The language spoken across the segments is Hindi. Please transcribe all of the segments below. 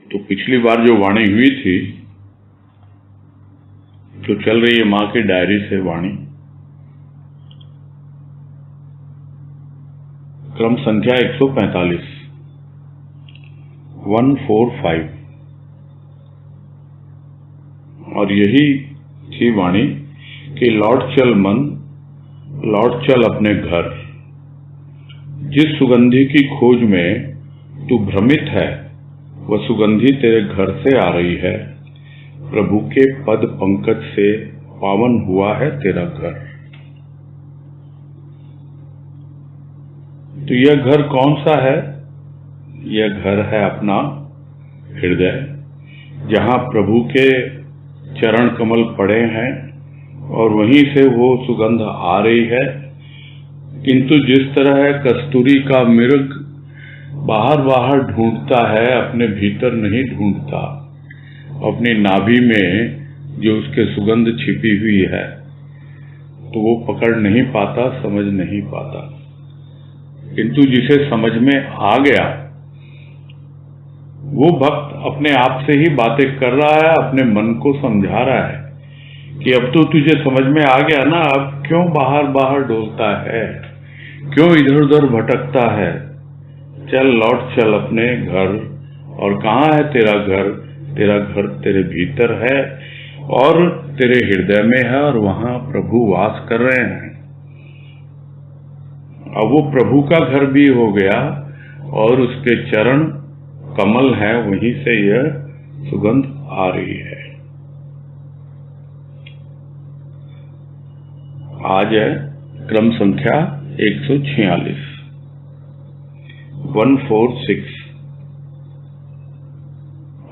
तो पिछली बार जो वाणी हुई थी, जो चल रही है माँ की डायरी से वाणी, क्रम संख्या 145, 145, और यही थी वाणी कि लौट चल मन, लौट चल अपने घर। जिस सुगंधी की खोज में तू भ्रमित है, वह सुगंधी तेरे घर से आ रही है। प्रभु के पद पंकज से पावन हुआ है तेरा घर। तो यह घर कौन सा है? यह घर है अपना हृदय, जहां प्रभु के चरण कमल पड़े हैं और वहीं से वो सुगंध आ रही है। किंतु जिस तरह कस्तूरी का मिर्ग बाहर बाहर ढूंढता है, अपने भीतर नहीं ढूंढता, अपनी नाभि में जो उसके सुगंध छिपी हुई है तो वो पकड़ नहीं पाता, समझ नहीं पाता। किंतु जिसे समझ में आ गया, वो भक्त अपने आप से ही बातें कर रहा है, अपने मन को समझा रहा है कि अब तो तुझे समझ में आ गया ना, अब क्यों बाहर बाहर डोलता है, क्यों इधर उधर भटकता है। चल लौट चल अपने घर। और कहाँ है तेरा घर? तेरा घर तेरे भीतर है और तेरे हृदय में है, और वहां प्रभु वास कर रहे हैं। अब वो प्रभु का घर भी हो गया और उसके चरण कमल है, वहीं से यह सुगंध आ रही है। आज है क्रम संख्या 146, 146,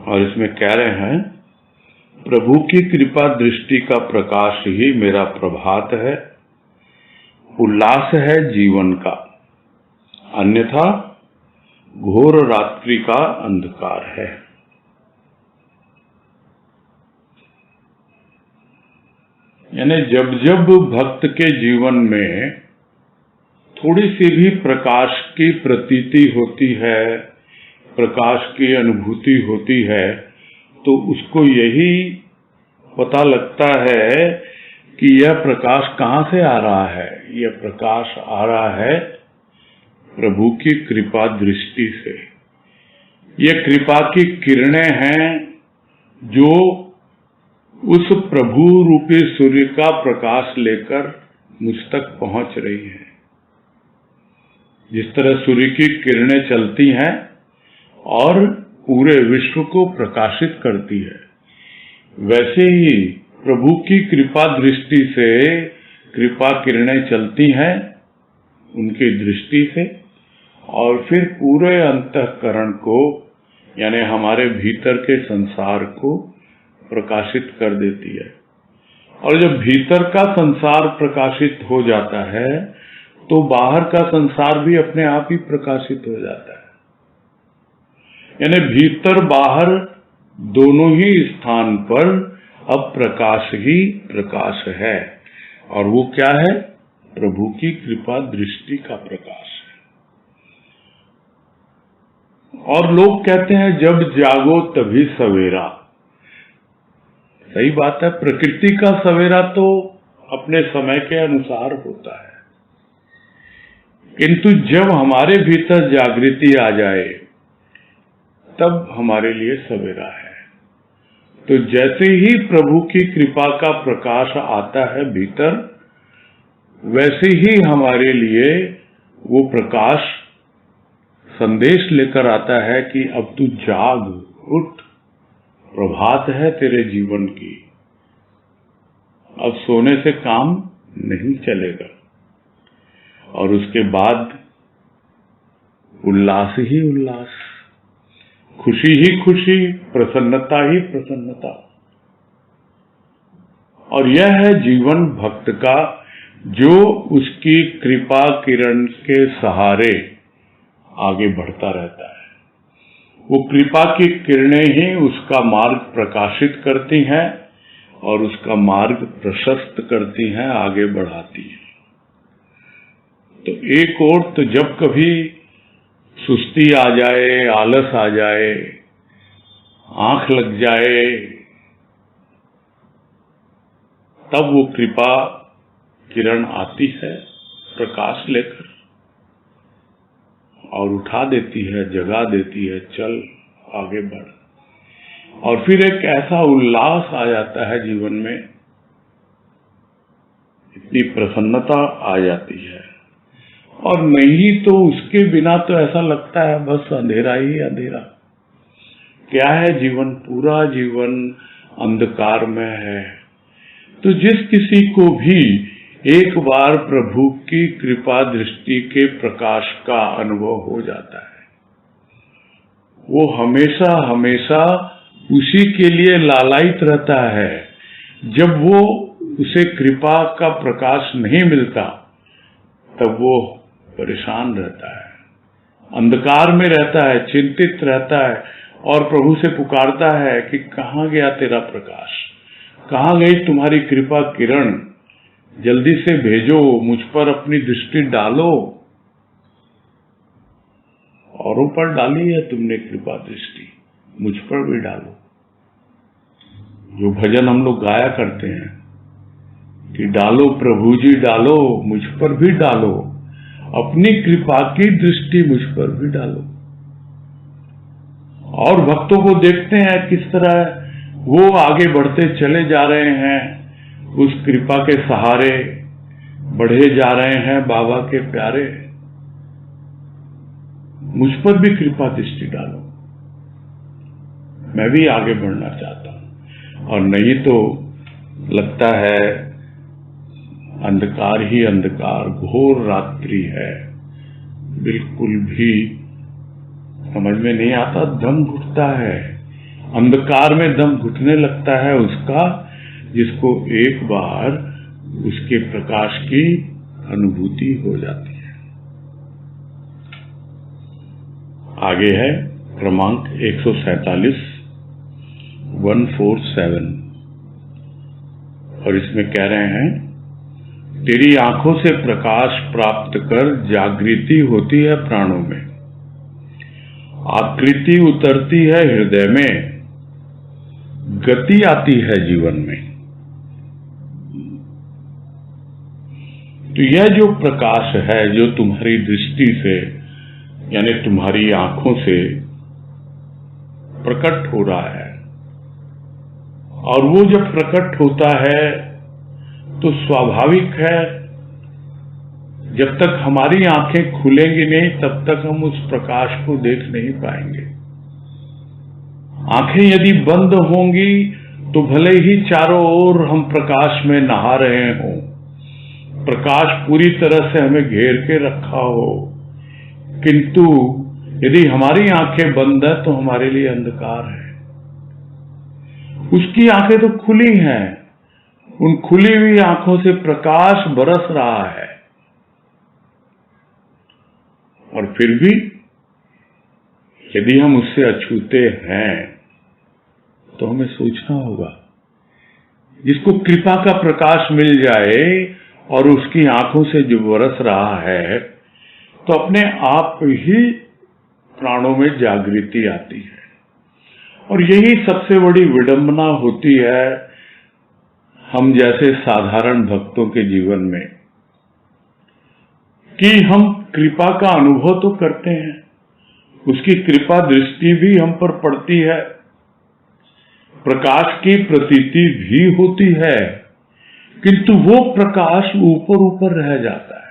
और इसमें कह रहे हैं, प्रभु की कृपा दृष्टि का प्रकाश ही मेरा प्रभात है, उल्लास है जीवन का, अन्यथा घोर रात्रि का अंधकार है। यानी जब जब भक्त के जीवन में थोड़ी सी भी प्रकाश की प्रतीति होती है, प्रकाश की अनुभूति होती है, तो उसको यही पता लगता है कि यह प्रकाश कहाँ से आ रहा है। यह प्रकाश आ रहा है प्रभु की कृपा दृष्टि से। यह कृपा की किरणें हैं जो उस प्रभु रूपी सूर्य का प्रकाश लेकर मुझ तक पहुंच रही हैं। जिस तरह सूर्य की किरणें चलती हैं और पूरे विश्व को प्रकाशित करती है, वैसे ही प्रभु की कृपा दृष्टि से कृपा किरणें चलती हैं उनकी दृष्टि से, और फिर पूरे अंतःकरण को, यानी हमारे भीतर के संसार को प्रकाशित कर देती है। और जब भीतर का संसार प्रकाशित हो जाता है तो बाहर का संसार भी अपने आप ही प्रकाशित हो जाता है। यानी भीतर बाहर दोनों ही स्थान पर अब प्रकाश ही प्रकाश है, और वो क्या है? प्रभु की कृपा दृष्टि का प्रकाश है। और लोग कहते हैं जब जागो तभी सवेरा। सही बात है, प्रकृति का सवेरा तो अपने समय के अनुसार होता है, किंतु जब हमारे भीतर जागृति आ जाए तब हमारे लिए सवेरा है। तो जैसे ही प्रभु की कृपा का प्रकाश आता है भीतर, वैसे ही हमारे लिए वो प्रकाश संदेश लेकर आता है कि अब तू जाग, उठ, प्रभात है तेरे जीवन की, अब सोने से काम नहीं चलेगा। और उसके बाद उल्लास ही उल्लास, खुशी ही खुशी, प्रसन्नता ही प्रसन्नता। और यह है जीवन भक्त का, जो उसकी कृपा किरण के सहारे आगे बढ़ता रहता है। वो कृपा की किरणें ही उसका मार्ग प्रकाशित करती हैं और उसका मार्ग प्रशस्त करती हैं, आगे बढ़ाती हैं। तो एक और तो जब कभी सुस्ती आ जाए, आलस आ जाए, आंख लग जाए, तब वो कृपा किरण आती है प्रकाश लेकर और उठा देती है, जगा देती है, चल आगे बढ़। और फिर एक ऐसा उल्लास आ जाता है जीवन में, इतनी प्रसन्नता आ जाती है। और नहीं तो उसके बिना तो ऐसा लगता है बस अंधेरा ही अंधेरा। क्या है जीवन? पूरा जीवन अंधकार में है। तो जिस किसी को भी एक बार प्रभु की कृपा दृष्टि के प्रकाश का अनुभव हो जाता है, वो हमेशा हमेशा उसी के लिए लालायित रहता है। जब वो उसे कृपा का प्रकाश नहीं मिलता, तब वो परेशान रहता है, अंधकार में रहता है, चिंतित रहता है और प्रभु से पुकारता है कि कहाँ गया तेरा प्रकाश, कहाँ गई तुम्हारी कृपा किरण, जल्दी से भेजो, मुझ पर अपनी दृष्टि डालो। औरों पर डाली है तुमने कृपा दृष्टि, मुझ पर भी डालो। जो भजन हम लोग गाया करते हैं कि डालो प्रभु जी डालो, मुझ पर भी डालो, अपनी कृपा की दृष्टि मुझ पर भी डालो। और भक्तों को देखते हैं किस तरह वो आगे बढ़ते चले जा रहे हैं, उस कृपा के सहारे बढ़े जा रहे हैं बाबा के प्यारे। मुझ पर भी कृपा दृष्टि डालो, मैं भी आगे बढ़ना चाहता हूं। और नहीं तो लगता है अंधकार ही अंधकार, घोर रात्रि है, बिल्कुल भी समझ में नहीं आता, दम घुटता है। अंधकार में दम घुटने लगता है उसका जिसको एक बार उसके प्रकाश की अनुभूति हो जाती है। आगे है क्रमांक 147 147 और इसमें कह रहे हैं, तेरी आंखों से प्रकाश प्राप्त कर जागृति होती है प्राणों में, आकृति उतरती है हृदय में, गति आती है जीवन में। तो यह जो प्रकाश है जो तुम्हारी दृष्टि से यानी तुम्हारी आंखों से प्रकट हो रहा है, और वो जब प्रकट होता है तो स्वाभाविक है जब तक हमारी आंखें खुलेंगी नहीं तब तक हम उस प्रकाश को देख नहीं पाएंगे। आंखें यदि बंद होंगी तो भले ही चारों ओर हम प्रकाश में नहा रहे हों, प्रकाश पूरी तरह से हमें घेर के रखा हो, किंतु यदि हमारी आंखें बंद है तो हमारे लिए अंधकार है। उसकी आंखें तो खुली हैं, उन खुली हुई आंखों से प्रकाश बरस रहा है। और फिर भी यदि हम उससे अछूते हैं तो हमें सोचना होगा, जिसको कृपा का प्रकाश मिल जाए और उसकी आंखों से जो बरस रहा है, तो अपने आप ही प्राणों में जागृति आती है। और यही सबसे बड़ी विडंबना होती है हम जैसे साधारण भक्तों के जीवन में, कि हम कृपा का अनुभव तो करते हैं, उसकी कृपा दृष्टि भी हम पर पड़ती है, प्रकाश की प्रतीति भी होती है, किंतु वो प्रकाश ऊपर ऊपर रह जाता है।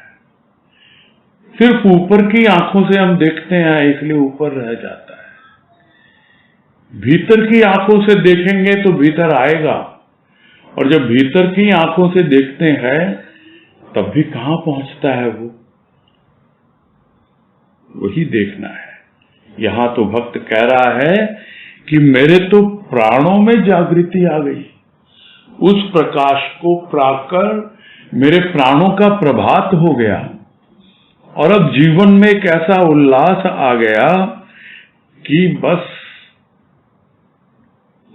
सिर्फ ऊपर की आंखों से हम देखते हैं इसलिए ऊपर रह जाता है। भीतर की आंखों से देखेंगे तो भीतर आएगा, और जब भीतर की आंखों से देखते हैं तब भी कहां पहुंचता है वो, वही देखना है। यहां तो भक्त कह रहा है कि मेरे तो प्राणों में जागृति आ गई, उस प्रकाश को पाकर मेरे प्राणों का प्रभात हो गया, और अब जीवन में एक ऐसा उल्लास आ गया कि बस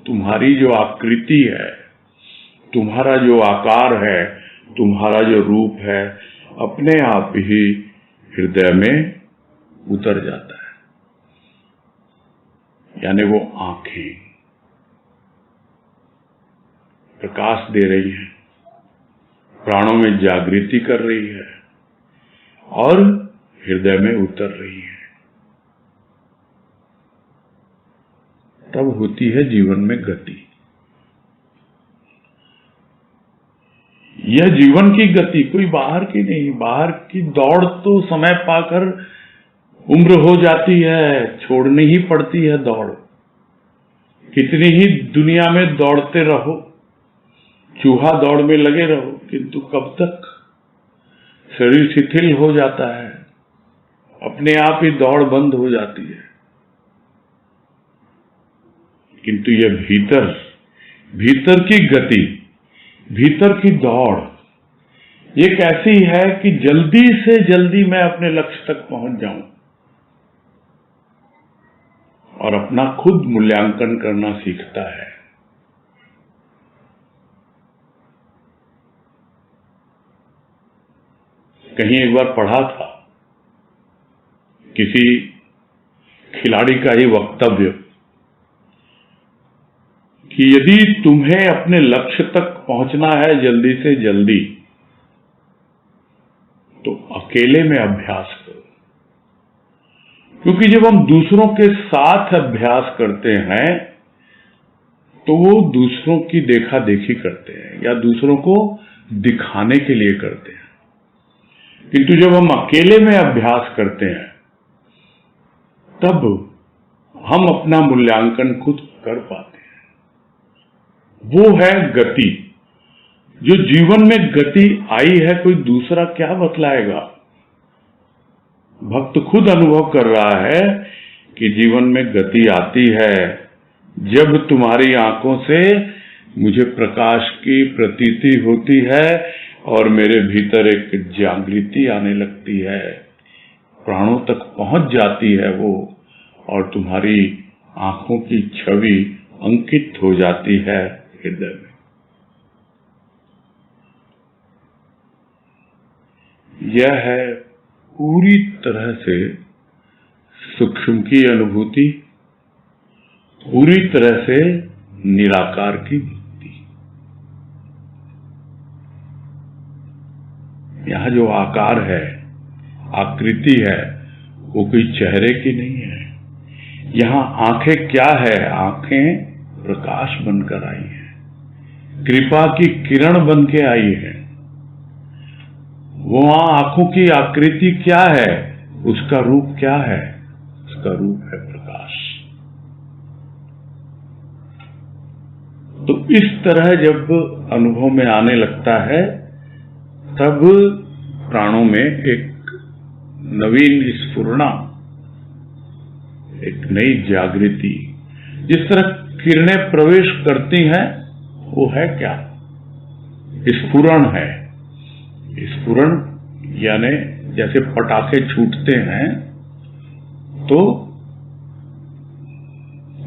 तुम्हारी जो आकृति है, तुम्हारा जो आकार है, तुम्हारा जो रूप है, अपने आप ही हृदय में उतर जाता है। यानी वो आंखें, प्रकाश दे रही है, प्राणों में जागृति कर रही है और हृदय में उतर रही है। तब होती है जीवन में गति। यह जीवन की गति कोई बाहर की नहीं। बाहर की दौड़ तो समय पाकर उम्र हो जाती है, छोड़नी ही पड़ती है दौड़। कितनी ही दुनिया में दौड़ते रहो, चूहा दौड़ में लगे रहो, किंतु कब तक? शरीर शिथिल हो जाता है, अपने आप ही दौड़ बंद हो जाती है। किंतु यह भीतर की गति, भीतर की दौड़, ये कैसी है कि जल्दी से जल्दी मैं अपने लक्ष्य तक पहुंच जाऊं और अपना खुद मूल्यांकन करना सीखता है। कहीं एक बार पढ़ा था किसी खिलाड़ी का ही वक्तव्य कि यदि तुम्हें अपने लक्ष्य तक पहुंचना है जल्दी से जल्दी, तो अकेले में अभ्यास करो। क्योंकि जब हम दूसरों के साथ अभ्यास करते हैं तो वो दूसरों की देखा देखी करते हैं या दूसरों को दिखाने के लिए करते हैं। किंतु जब हम अकेले में अभ्यास करते हैं तब हम अपना मूल्यांकन खुद कर पाते हैं। वो है गति। जो जीवन में गति आई है, कोई दूसरा क्या बतलाएगा। भक्त खुद अनुभव कर रहा है कि जीवन में गति आती है जब तुम्हारी आंखों से मुझे प्रकाश की प्रतीति होती है और मेरे भीतर एक जागृति आने लगती है, प्राणों तक पहुंच जाती है वो, और तुम्हारी आंखों की छवि अंकित हो जाती है हृदय में। यह है पूरी तरह से सूक्ष्म की अनुभूति, पूरी तरह से निराकार की मुक्ति। यहां जो आकार है, आकृति है, वो कोई चेहरे की नहीं है। यहां आंखें क्या है? आंखें प्रकाश बनकर आई हैं, कृपा की किरण बन के आई है। वहां आंखों की आकृति क्या है? उसका रूप क्या है? उसका रूप है प्रकाश। तो इस तरह जब अनुभव में आने लगता है तब प्राणों में एक नवीन स्फुरणा, एक नई जागृति, जिस तरह किरणें प्रवेश करती हैं, वो है क्या? स्फुरण है। स्फुरण यानी जैसे पटाखे छूटते हैं तो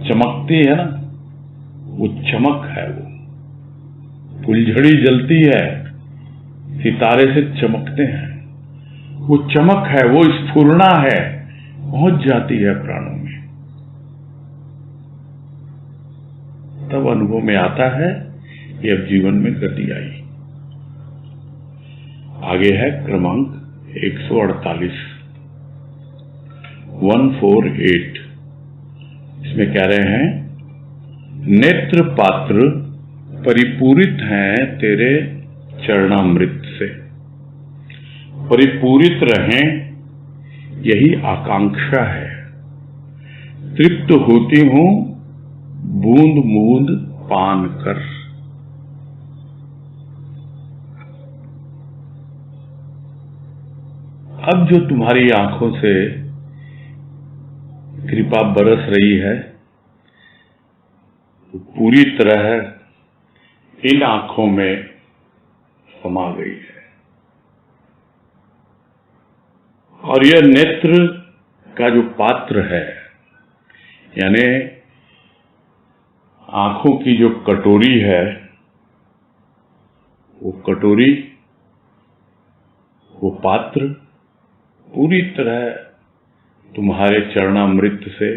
चमकती है ना, वो चमक है। वो फुलझड़ी जलती है, सितारे से चमकते हैं, वो चमक है, वो स्फुरणा है, पहुंच जाती है प्राणों में। तब अनुभव में आता है कि अब जीवन में गति आई। आगे है क्रमांक 148, 148। इसमें कह रहे हैं, नेत्र पात्र परिपूरित हैं तेरे चरणामृत से। परिपूरित रहें, यही आकांक्षा है। तृप्त होती हूं बूंद बूंद पान कर। अब जो तुम्हारी आंखों से कृपा बरस रही है, तो पूरी तरह इन आंखों में समा गई है। और यह नेत्र का जो पात्र है, यानी आंखों की जो कटोरी है, वो कटोरी, वो पात्र पूरी तरह तुम्हारे चरणामृत से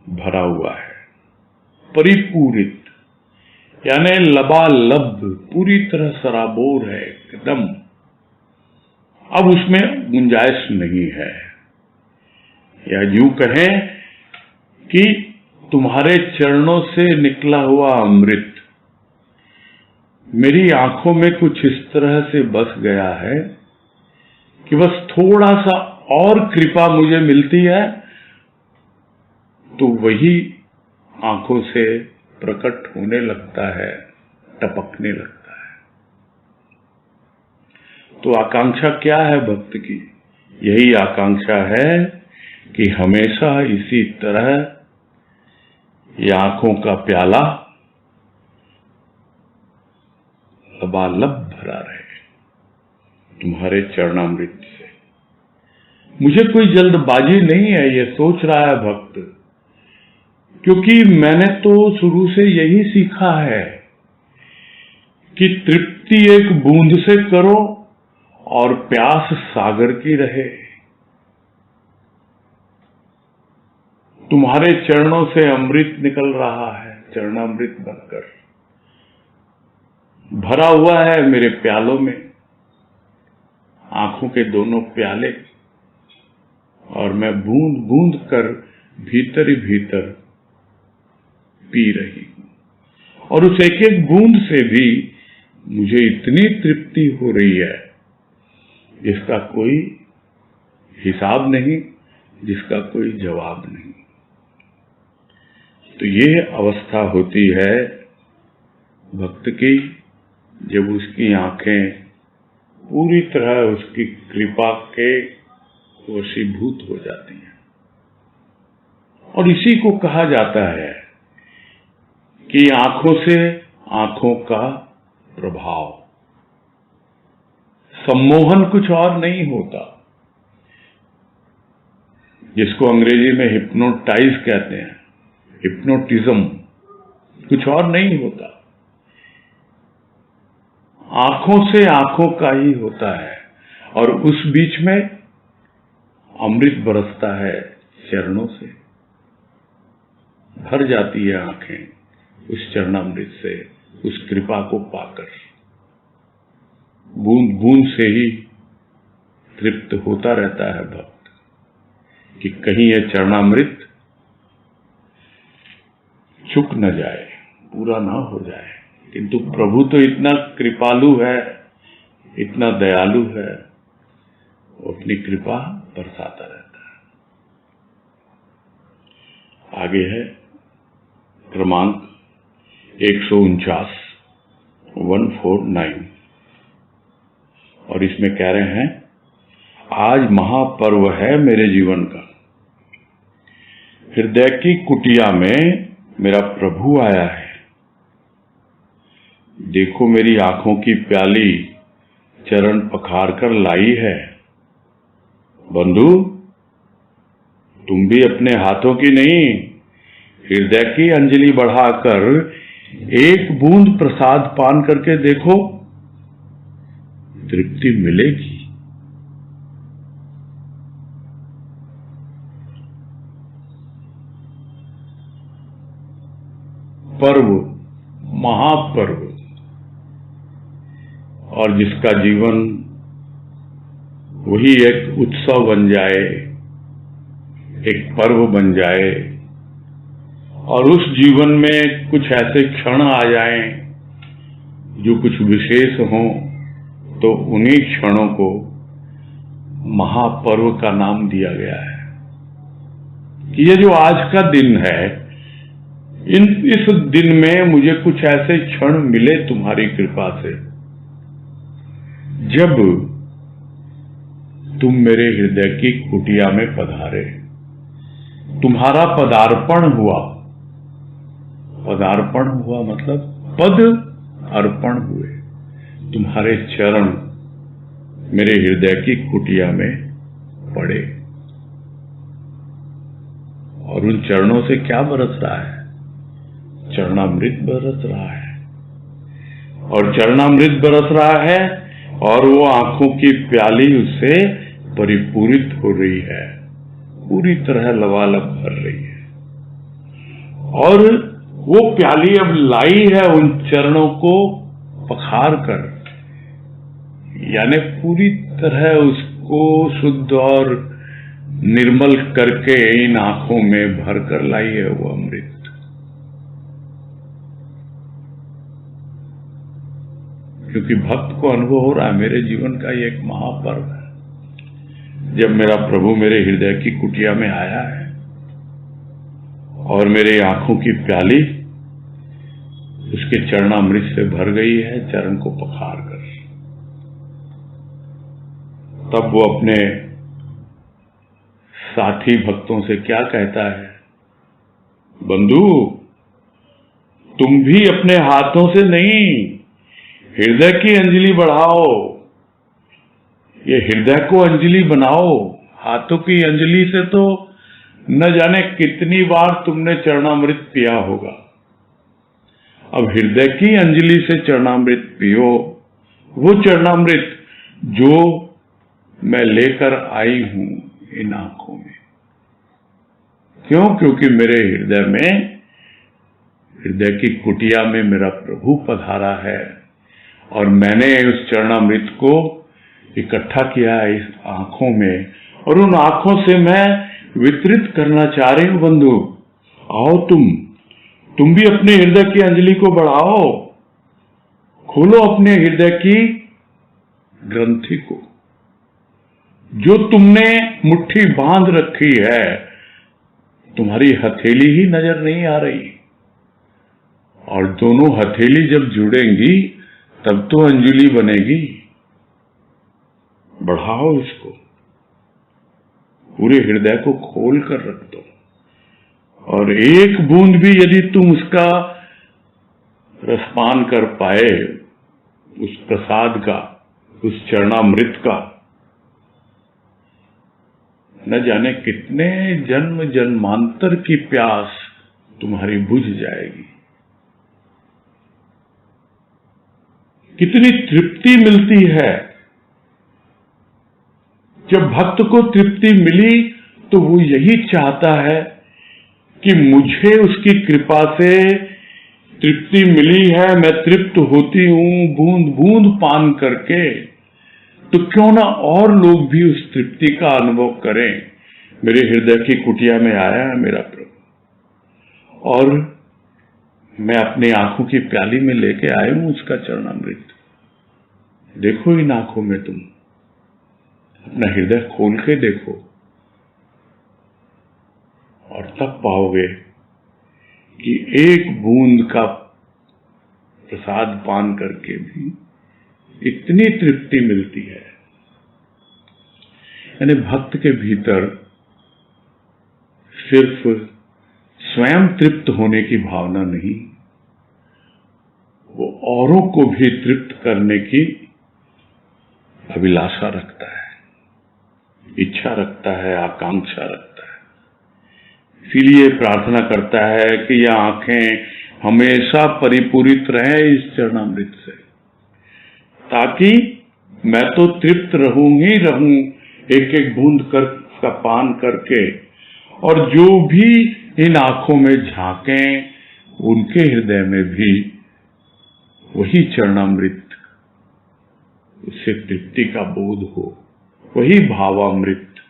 भरा हुआ है, परिपूरित। यानी लबालब, पूरी तरह सराबोर है एकदम। अब उसमें गुंजाइश नहीं है। या यूं कहें कि तुम्हारे चरणों से निकला हुआ अमृत मेरी आंखों में कुछ इस तरह से बस गया है कि बस थोड़ा सा और कृपा मुझे मिलती है तो वही आंखों से प्रकट होने लगता है, टपकने लगता है। तो आकांक्षा क्या है भक्त की? यही आकांक्षा है कि हमेशा इसी तरह ये आंखों का प्याला लबालब भरा रहे तुम्हारे चरणामृत से। मुझे कोई जल्दबाजी नहीं है, ये सोच रहा है भक्त, क्योंकि मैंने तो शुरू से यही सीखा है कि तृप्ति एक बूंद से करो और प्यास सागर की रहे। तुम्हारे चरणों से अमृत निकल रहा है, चरणामृत बनकर भरा हुआ है मेरे प्यालों में, आंखों के दोनों प्याले, और मैं बूंद बूंद कर भीतर ही भीतर पी रही हूं। और उस एक एक बूंद से भी मुझे इतनी तृप्ति हो रही है जिसका कोई हिसाब नहीं, जिसका कोई जवाब नहीं। तो ये अवस्था होती है भक्त की जब उसकी आंखें पूरी तरह उसकी कृपा के वशीभूत हो जाती हैं। और इसी को कहा जाता है कि आंखों से आंखों का प्रभाव, सम्मोहन कुछ और नहीं होता, जिसको अंग्रेजी में हिप्नोटाइज कहते हैं, हिप्नोटिज्म, कुछ और नहीं होता, आंखों से आंखों का ही होता है। और उस बीच में अमृत बरसता है चरणों से, भर जाती है आंखें उस चरणामृत से, उस कृपा को पाकर। बूंद बूंद से ही तृप्त होता रहता है भक्त कि कहीं यह चरणामृत चुक न जाए, पूरा ना हो जाए। किंतु प्रभु तो इतना कृपालु है, इतना दयालु है, वो अपनी कृपा बरसाता रहता है। आगे है क्रमांक 149, 149, और इसमें कह रहे हैं, आज महापर्व है मेरे जीवन का, हृदय की कुटिया में मेरा प्रभु आया है। देखो मेरी आंखों की प्याली चरण पखार कर लाई है। बंधु, तुम भी अपने हाथों की नहीं, हृदय की अंजलि बढ़ाकर एक बूंद प्रसाद पान करके देखो, तृप्ति मिलेगी। पर्व, महापर्व, और जिसका जीवन वही एक उत्सव बन जाए, एक पर्व बन जाए, और उस जीवन में कुछ ऐसे क्षण आ जाएं जो कुछ विशेष हों, तो उन्हीं क्षणों को महापर्व का नाम दिया गया है। कि ये जो आज का दिन है, इस दिन में मुझे कुछ ऐसे क्षण मिले तुम्हारी कृपा से, जब तुम मेरे हृदय की कुटिया में पधारे, तुम्हारा पदार्पण हुआ। पदार्पण हुआ मतलब पद अर्पण हुए, तुम्हारे चरण मेरे हृदय की कुटिया में पड़े। और उन चरणों से क्या बरस रहा है? चरणामृत बरस रहा है। और चरणामृत बरस रहा है और वो आंखों की प्याली उससे परिपूरित हो रही है, पूरी तरह लबालब भर रही है। और वो प्याली अब लाई है उन चरणों को पखार कर, यानी पूरी तरह उसको शुद्ध और निर्मल करके इन आंखों में भर कर लाई है वो अमृत। क्योंकि भक्त को अनुभव हो रहा है मेरे जीवन का ये एक महापर्व है, जब मेरा प्रभु मेरे हृदय की कुटिया में आया है और मेरे आंखों की प्याली उसके चरणामृत से भर गई है, चरण को पखार कर। तब वो अपने साथी भक्तों से क्या कहता है, बंधु तुम भी अपने हाथों से नहीं, हृदय की अंजलि बढ़ाओ, ये हृदय को अंजलि बनाओ। हाथों की अंजलि से तो न जाने कितनी बार तुमने चरणामृत पिया होगा, अब हृदय की अंजलि से चरणामृत पियो, वो चरणामृत जो मैं लेकर आई हूं इन आंखों में। क्यों? क्योंकि मेरे हृदय में, हृदय की कुटिया में मेरा प्रभु पधारा है और मैंने उस चरणामृत को इकट्ठा किया है इस आंखों में, और उन आंखों से मैं वितरित करना चाह रही हूं। बंधु आओ, तुम भी अपने हृदय की अंजलि को बढ़ाओ, खोलो अपने हृदय की ग्रंथि को जो तुमने मुट्ठी बांध रखी है। तुम्हारी हथेली ही नजर नहीं आ रही, और दोनों हथेली जब जुड़ेंगी तब तो अंजलि बनेगी। बढ़ाओ इसको, पूरे हृदय को खोल कर रख दो, और एक बूंद भी यदि तुम उसका रसपान कर पाए, उस प्रसाद का, उस चरणामृत का, न जाने कितने जन्म जन्मांतर की प्यास तुम्हारी बुझ जाएगी। कितनी तृप्ति मिलती है। जब भक्त को तृप्ति मिली तो वो यही चाहता है कि मुझे उसकी कृपा से तृप्ति मिली है, मैं तृप्त होती हूं बूंद बूंद पान करके, तो क्यों ना और लोग भी उस तृप्ति का अनुभव करें। मेरे हृदय की कुटिया में आया है मेरा प्रभु, और मैं अपनी आंखों की प्याली में लेके आया हूं उसका चरणामृत। देखो इन आंखों में, तुम अपना हृदय खोल के देखो, और तब पाओगे कि एक बूंद का प्रसाद पान करके भी इतनी तृप्ति मिलती है। यानी भक्त के भीतर सिर्फ स्वयं तृप्त होने की भावना नहीं, वो औरों को भी तृप्त करने की अभिलाषा रखता है, इच्छा रखता है, आकांक्षा रखता है। इसीलिए प्रार्थना करता है कि यह आंखें हमेशा परिपूरित रहें इस चरणामृत से, ताकि मैं तो तृप्त रहूं ही रहूं एक एक बूंद का पान करके, और जो भी इन आंखों में झांकें उनके हृदय में भी वही चरणामृत, उससे तृप्ति का बोध हो, वही भावामृत,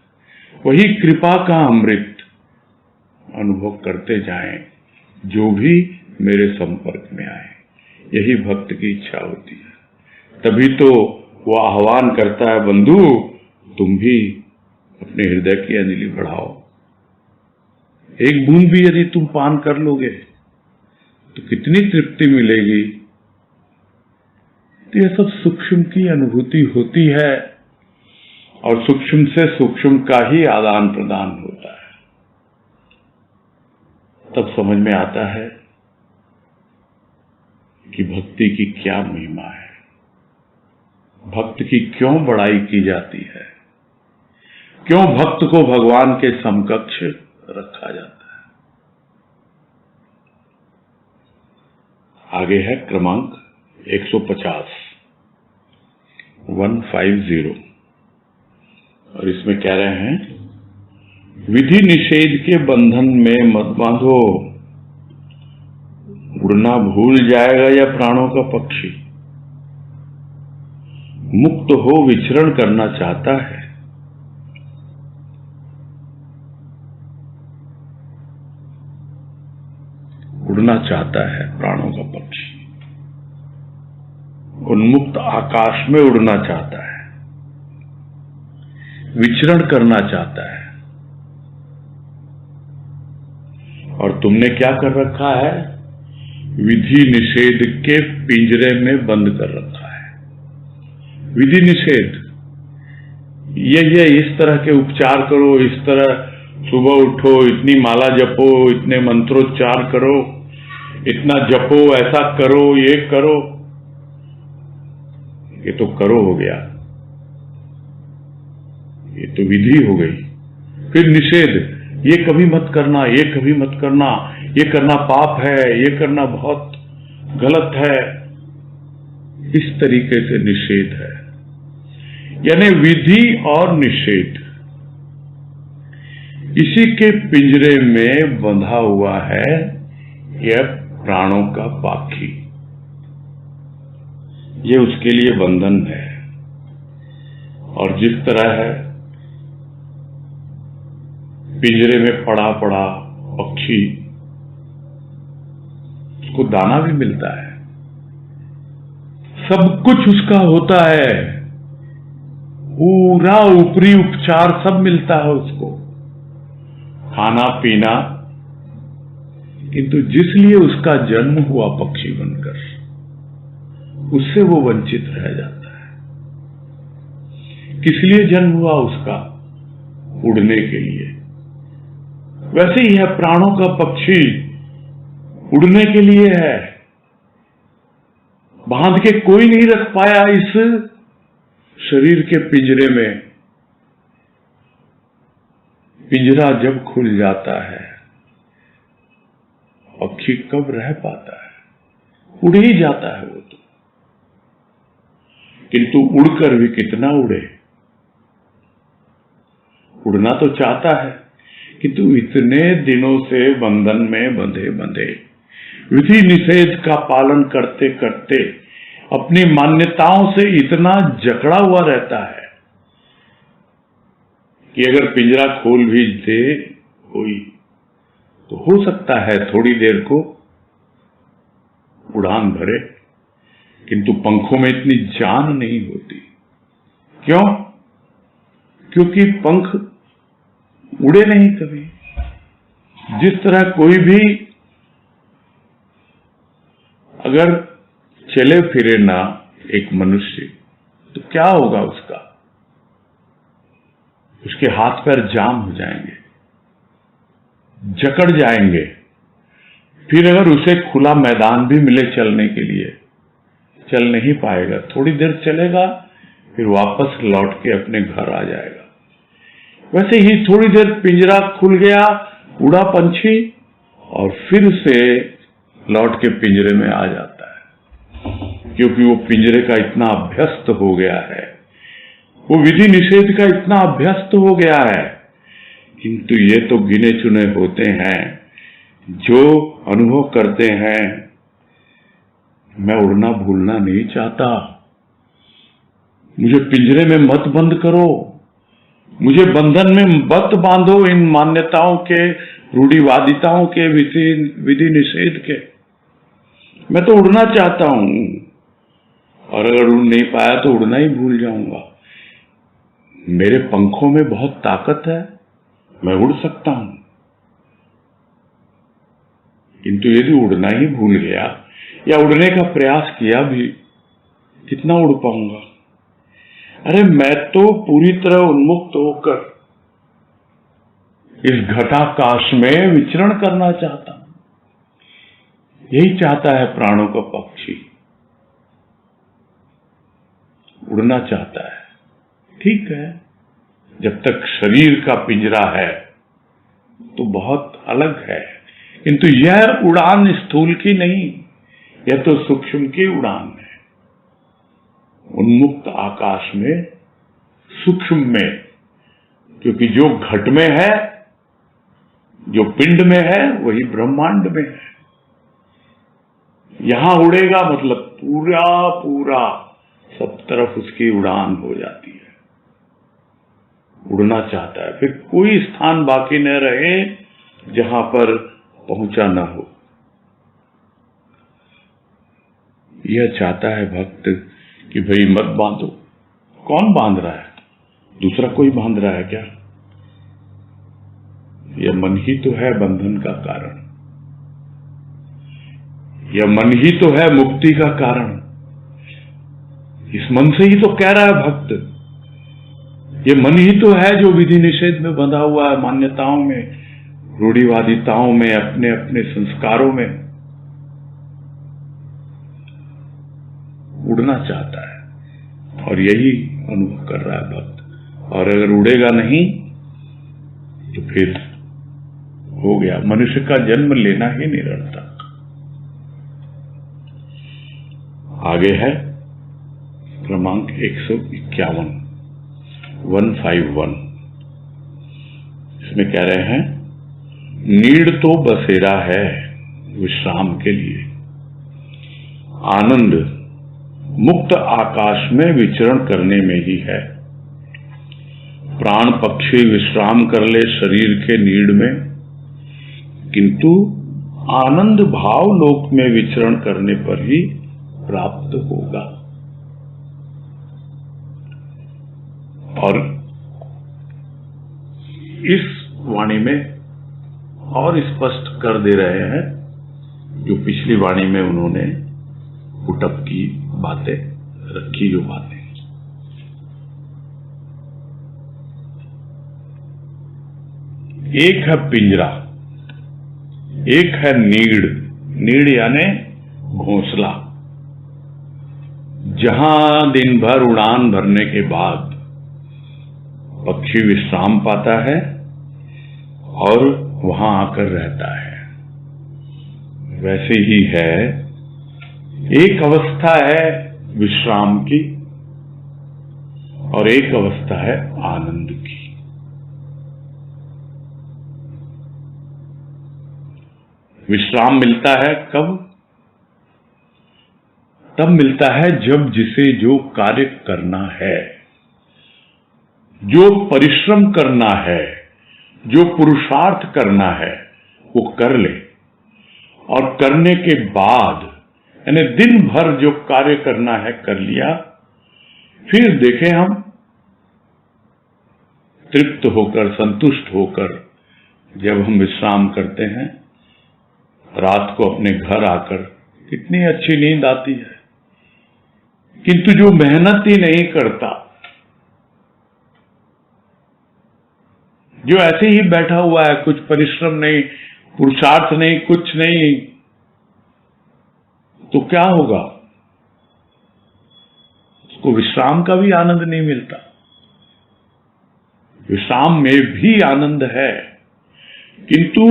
वही कृपा का अमृत अनुभव करते जाएं जो भी मेरे संपर्क में आए। यही भक्त की इच्छा होती है। तभी तो वो आह्वान करता है, बंधु तुम भी अपने हृदय की अंजलि बढ़ाओ। एक बूंद भी यदि तुम पान कर लोगे तो कितनी तृप्ति मिलेगी। तो यह सब सूक्ष्म की अनुभूति होती है, और सूक्ष्म से सूक्ष्म का ही आदान प्रदान होता है। तब समझ में आता है कि भक्ति की क्या महिमा है, भक्त की क्यों बड़ाई की जाती है, क्यों भक्त को भगवान के समकक्ष रखा जाता है। आगे है क्रमांक 150 और इसमें कह रहे हैं, विधि निषेध के बंधन में मत बांधो, उड़ना भूल जाएगा या प्राणों का पक्षी मुक्त हो विचरण करना चाहता है। उड़ना चाहता है प्राणों का पक्षी, उन्मुक्त आकाश में उड़ना चाहता है, विचरण करना चाहता है। और तुमने क्या कर रखा है? विधि निषेध के पिंजरे में बंद कर रखा है। विधि निषेध, ये इस तरह के उपचार करो, इस तरह सुबह उठो, इतनी माला जपो, इतने मंत्रोच्चार करो, इतना जपो, ऐसा करो, ये करो। ये तो करो हो गया, ये तो विधि हो गई। फिर निषेध, ये कभी मत करना, ये कभी मत करना, ये करना पाप है, ये करना बहुत गलत है। इस तरीके से निषेध है, यानी विधि और निषेध इसी के पिंजरे में बंधा हुआ है यह प्राणों का पाखी। ये उसके लिए बंधन है। और जिस तरह है पिंजरे में पड़ा पड़ा पक्षी, उसको दाना भी मिलता है, सब कुछ उसका होता है, पूरा ऊपरी उपचार सब मिलता है उसको, खाना पीना। किंतु जिसलिए उसका जन्म हुआ पक्षी बनकर, उससे वो वंचित रह जाता है। किस लिए जन्म हुआ उसका? उड़ने के लिए। वैसे ही है प्राणों का पक्षी, उड़ने के लिए है। बांध के कोई नहीं रख पाया इस शरीर के पिंजरे में। पिंजरा जब खुल जाता है, पक्षी कब रह पाता है? उड़ ही जाता है वो तो। किंतु उड़कर भी कितना उड़े? उड़ना तो चाहता है, किंतु इतने दिनों से बंधन में बंधे बंधे, विधि निषेध का पालन करते करते अपनी मान्यताओं से इतना जकड़ा हुआ रहता है कि अगर पिंजरा खोल भी दे कोई, तो हो सकता है थोड़ी देर को उड़ान भरे, किंतु पंखों में इतनी जान नहीं होती। क्यों? क्योंकि पंख उड़े नहीं कभी। जिस तरह कोई भी अगर चले फिरे ना एक मनुष्य, तो क्या होगा उसका? उसके हाथ पैर जाम हो जाएंगे, जकड़ जाएंगे। फिर अगर उसे खुला मैदान भी मिले चलने के लिए, चल नहीं पाएगा। थोड़ी देर चलेगा, फिर वापस लौट के अपने घर आ जाएगा। वैसे ही थोड़ी देर पिंजरा खुल गया, उड़ा पंछी, और फिर से लौट के पिंजरे में आ जाता है, क्योंकि वो पिंजरे का इतना अभ्यस्त हो गया है, वो विधि निषेध का इतना अभ्यस्त हो गया है। किंतु ये तो गिने चुने होते हैं जो अनुभव करते हैं, मैं उड़ना भूलना नहीं चाहता, मुझे पिंजरे में मत बंद करो, मुझे बंधन में मत बांधो इन मान्यताओं के, रूढ़िवादिताओं के, विधि निषेध के। मैं तो उड़ना चाहता हूं, और अगर उड़ नहीं पाया तो उड़ना ही भूल जाऊंगा। मेरे पंखों में बहुत ताकत है, मैं उड़ सकता हूं। किंतु यदि उड़ना ही भूल गया या उड़ने का प्रयास किया भी, कितना उड़ पाऊंगा? अरे मैं तो पूरी तरह उन्मुक्त होकर इस घटाकाश में विचरण करना चाहता हूं। यही चाहता है प्राणों का पक्षी, उड़ना चाहता है। ठीक है, जब तक शरीर का पिंजरा है तो बहुत अलग है, किंतु यह उड़ान स्थूल की नहीं, यह तो सूक्ष्म की उड़ान है। उन्मुक्त आकाश में, सूक्ष्म में, क्योंकि जो घट में है, जो पिंड में है, वही ब्रह्मांड में है। यहां उड़ेगा मतलब पूरा पूरा सब तरफ उसकी उड़ान हो जाती है, उड़ना चाहता है, फिर कोई स्थान बाकी न रहे जहां पर पहुंचा न हो। यह चाहता है भक्त कि भाई मत बांधो। कौन बांध रहा है? दूसरा कोई बांध रहा है क्या? यह मन ही तो है बंधन का कारण, यह मन ही तो है मुक्ति का कारण। इस मन से ही तो कह रहा है भक्त, ये मन ही तो है जो विधि निषेध में बंधा हुआ है, मान्यताओं में, रूढ़िवादिताओं में, अपने अपने संस्कारों में उड़ना चाहता है और यही अनुभव कर रहा है भक्त। और अगर उड़ेगा नहीं तो फिर हो गया, मनुष्य का जन्म लेना ही निरर्थक। आगे है क्रमांक 151, 151। इसमें कह रहे हैं, नीड़ तो बसेरा है विश्राम के लिए, आनंद मुक्त आकाश में विचरण करने में ही है। प्राण पक्षी विश्राम कर ले शरीर के नीड़ में, किंतु आनंद भाव लोक में विचरण करने पर ही प्राप्त होगा। और इस वाणी में और स्पष्ट कर दे रहे हैं जो पिछली वाणी में उन्होंने पुटअप की बातें रखी, जो बातें। एक है पिंजरा, एक है नीड़। नीड़ यानी घोंसला, जहां दिन भर उड़ान भरने के बाद पक्षी विश्राम पाता है और वहां आकर रहता है। वैसे ही है, एक अवस्था है विश्राम की और एक अवस्था है आनंद की। विश्राम मिलता है कब? तब मिलता है जब जिसे जो कार्य करना है, जो परिश्रम करना है, जो पुरुषार्थ करना है, वो कर ले। और करने के बाद यानी दिन भर जो कार्य करना है कर लिया, फिर देखें हम तृप्त होकर, संतुष्ट होकर जब हम विश्राम करते हैं, रात को अपने घर आकर कितनी अच्छी नींद आती है। किंतु जो मेहनत ही नहीं करता, जो ऐसे ही बैठा हुआ है, कुछ परिश्रम नहीं, पुरुषार्थ नहीं, कुछ नहीं, तो क्या होगा? उसको विश्राम का भी आनंद नहीं मिलता। विश्राम में भी आनंद है, किंतु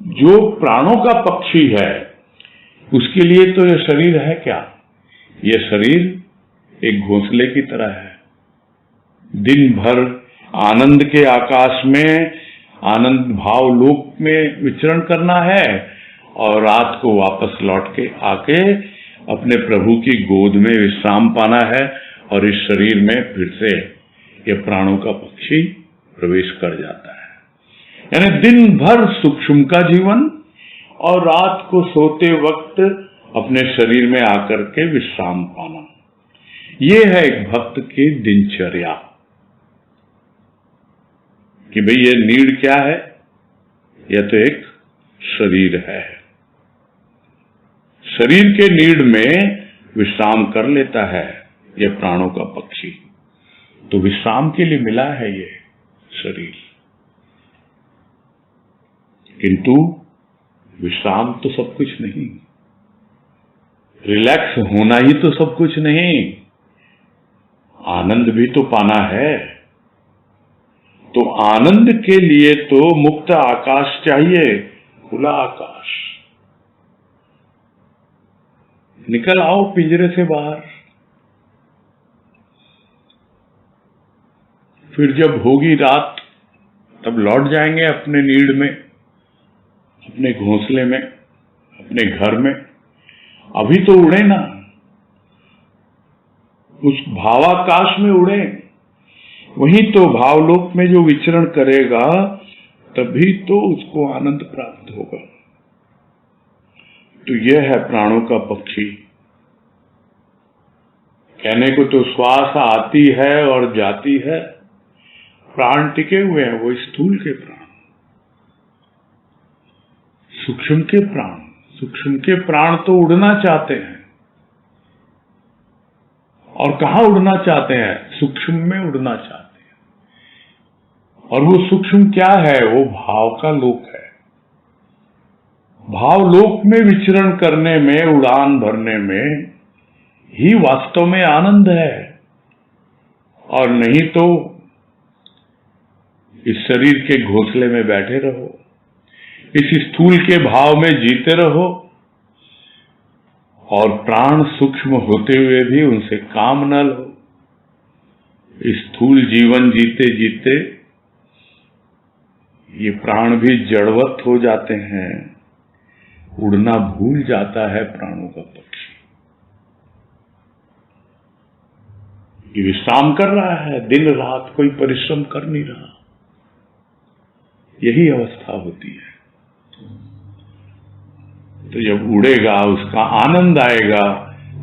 जो प्राणों का पक्षी है उसके लिए तो यह शरीर है क्या? यह शरीर एक घोंसले की तरह है। दिन भर आनंद के आकाश में, आनंद भाव लोक में विचरण करना है और रात को वापस लौट के आके अपने प्रभु की गोद में विश्राम पाना है। और इस शरीर में फिर से यह प्राणों का पक्षी प्रवेश कर जाता है। यानी दिन भर सूक्ष्म का जीवन और रात को सोते वक्त अपने शरीर में आकर के विश्राम पाना, यह है एक भक्त की दिनचर्या। कि भाई ये नीड़ क्या है? यह तो एक शरीर है। शरीर के नीड़ में विश्राम कर लेता है यह प्राणों का पक्षी। तो विश्राम के लिए मिला है ये शरीर, किंतु विश्राम तो सब कुछ नहीं, रिलैक्स होना ही तो सब कुछ नहीं, आनंद भी तो पाना है। तो आनंद के लिए तो मुक्त आकाश चाहिए, खुला आकाश। निकल आओ पिंजरे से बाहर। फिर जब होगी रात तब लौट जाएंगे अपने नीड़ में, अपने घोंसले में, अपने घर में, अभी तो उड़े ना, उस भावाकाश में उड़े, वहीं तो भावलोक में जो विचरण करेगा तभी तो उसको आनंद प्राप्त होगा। तो यह है प्राणों का पक्षी। कहने को तो श्वास आती है और जाती है, प्राण टिके हुए हैं, वो स्थूल के प्राण, सूक्ष्म के प्राण। सूक्ष्म के प्राण तो उड़ना चाहते हैं, और कहां उड़ना चाहते हैं? सूक्ष्म में उड़ना चाहते हैं। और वो सूक्ष्म क्या है? वो भाव का लोक है। भाव लोक में विचरण करने में, उड़ान भरने में ही वास्तव में आनंद है। और नहीं तो इस शरीर के घोंसले में बैठे रहो, इस स्थूल के भाव में जीते रहो, और प्राण सूक्ष्म होते हुए भी उनसे काम न लो। स्थूल जीवन जीते जीते ये प्राण भी जड़वत हो जाते हैं, उड़ना भूल जाता है प्राणों का पक्षी। ये विश्राम कर रहा है, दिन रात कोई परिश्रम कर नहीं रहा। यही अवस्था होती है। तो जब उड़ेगा, उसका आनंद आएगा,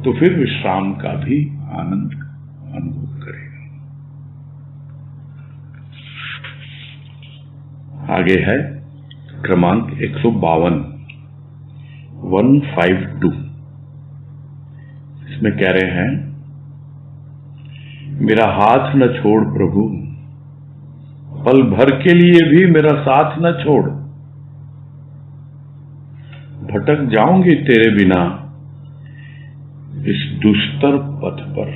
तो फिर विश्राम का भी आनंद अनुभव करेगा। आगे है क्रमांक 152, 152। इसमें कह रहे हैं, मेरा हाथ न छोड़ प्रभु, पल भर के लिए भी मेरा साथ न छोड़। भटक जाऊंगी तेरे बिना इस दुस्तर पथ पर।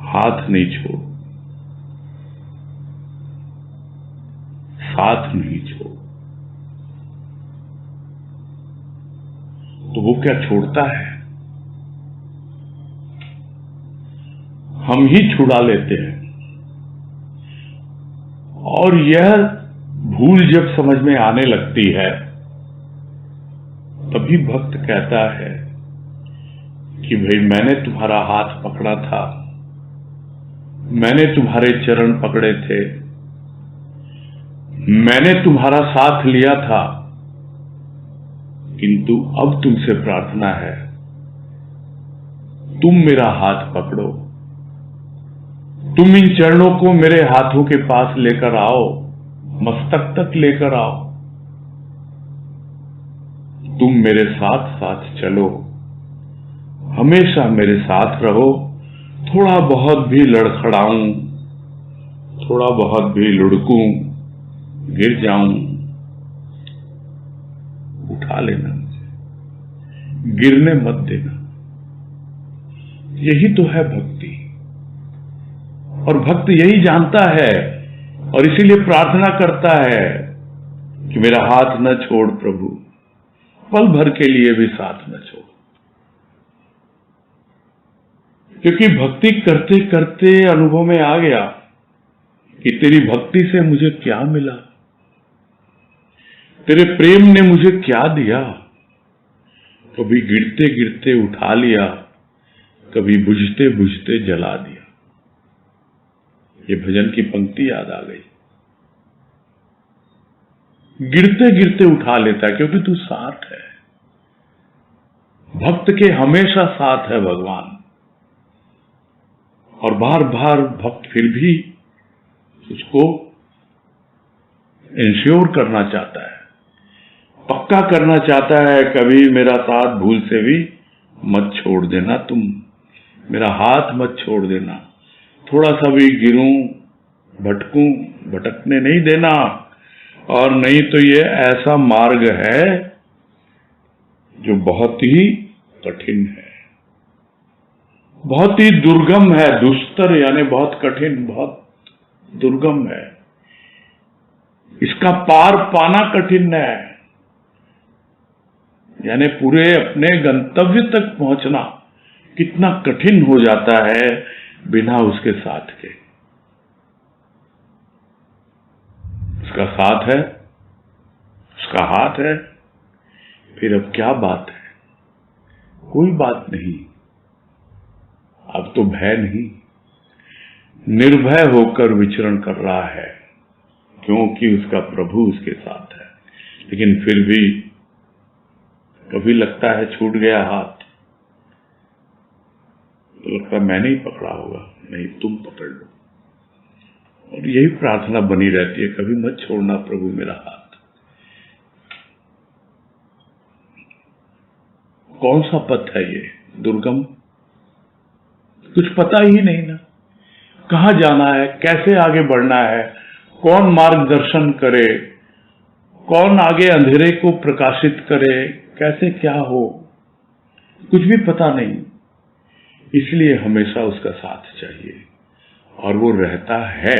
हाथ नहीं छोड़, साथ नहीं छोड़। तो वो क्या छोड़ता है? हम ही छुड़ा लेते हैं। और यह भूल जब समझ में आने लगती है, तभी भक्त कहता है कि भाई मैंने तुम्हारा हाथ पकड़ा था, मैंने तुम्हारे चरण पकड़े थे, मैंने तुम्हारा साथ लिया था, किंतु अब तुमसे प्रार्थना है, तुम मेरा हाथ पकड़ो, तुम इन चरणों को मेरे हाथों के पास लेकर आओ, मस्तक तक लेकर आओ। तुम मेरे साथ साथ चलो, हमेशा मेरे साथ रहो। थोड़ा बहुत भी लड़खड़ाऊं, थोड़ा बहुत भी लुढ़कूं, गिर जाऊं, उठा लेना मुझे, गिरने मत देना। यही तो है भक्ति। और भक्त यही जानता है, और इसीलिए प्रार्थना करता है कि मेरा हाथ न छोड़ प्रभु, पल भर के लिए भी साथ न छोड़। क्योंकि भक्ति करते करते अनुभव में आ गया कि तेरी भक्ति से मुझे क्या मिला, तेरे प्रेम ने मुझे क्या दिया। कभी गिरते गिरते उठा लिया, कभी बुझते बुझते जला दिया। ये भजन की पंक्ति याद आ गई। गिरते गिरते उठा लेता है, क्योंकि तू साथ है। भक्त के हमेशा साथ है भगवान। और बार बार भक्त फिर भी उसको इंश्योर करना चाहता है, पक्का करना चाहता है, कभी मेरा साथ भूल से भी मत छोड़ देना, तुम मेरा हाथ मत छोड़ देना। थोड़ा सा भी गिरूं, भटकूं, भटकने नहीं देना। और नहीं तो ये ऐसा मार्ग है जो बहुत ही कठिन है, बहुत ही दुर्गम है। दुस्तर यानी बहुत कठिन, बहुत दुर्गम है। इसका पार पाना कठिन है, यानी पूरे अपने गंतव्य तक पहुंचना कितना कठिन हो जाता है बिना उसके साथ के। उसका साथ है उसका हाथ है, फिर अब क्या बात है? कोई बात नहीं, अब तो भय नहीं, निर्भय होकर विचरण कर रहा है, क्योंकि उसका प्रभु उसके साथ है। लेकिन फिर भी कभी लगता है छूट गया हाथ, तो लगता है मैं नहीं पकड़ा होगा, नहीं तुम पकड़ लो। और यही प्रार्थना बनी रहती है, कभी मत छोड़ना प्रभु मेरा हाथ। कौन सा पथ है ये दुर्गम? कुछ पता ही नहीं ना, कहां जाना है, कैसे आगे बढ़ना है, कौन मार्गदर्शन करे, कौन आगे अंधेरे को प्रकाशित करे, कैसे क्या हो, कुछ भी पता नहीं। इसलिए हमेशा उसका साथ चाहिए, और वो रहता है।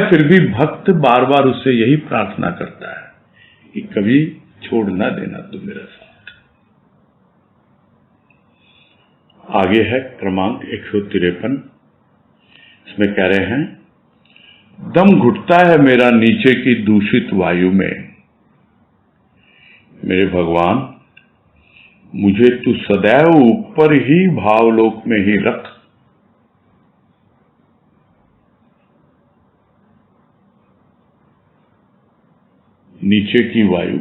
फिर भी भक्त बार बार उससे यही प्रार्थना करता है कि कभी छोड़ ना देना तुम मेरा साथ। आगे है क्रमांक 153। इसमें कह रहे हैं, दम घुटता है मेरा नीचे की दूषित वायु में, मेरे भगवान मुझे तू सदैव ऊपर ही भावलोक में ही रख। नीचे की वायु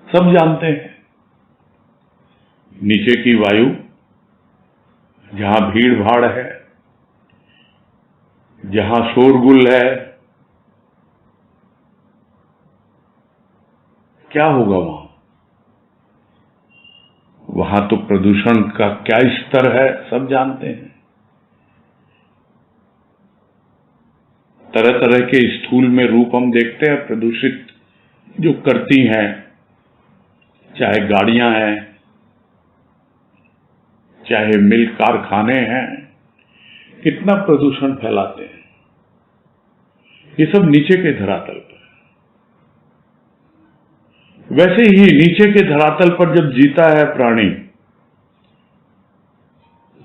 सब जानते हैं, नीचे की वायु जहां भीड़ भाड़ है, जहां शोरगुल है, क्या होगा वहां? वहां तो प्रदूषण का क्या स्तर है सब जानते हैं। तरह तरह के स्थूल में रूप हम देखते हैं प्रदूषित जो करती हैं, चाहे गाड़ियां हैं, चाहे मिल कारखाने हैं, कितना प्रदूषण फैलाते हैं। ये सब नीचे के धरातल पर। वैसे ही नीचे के धरातल पर जब जीता है प्राणी,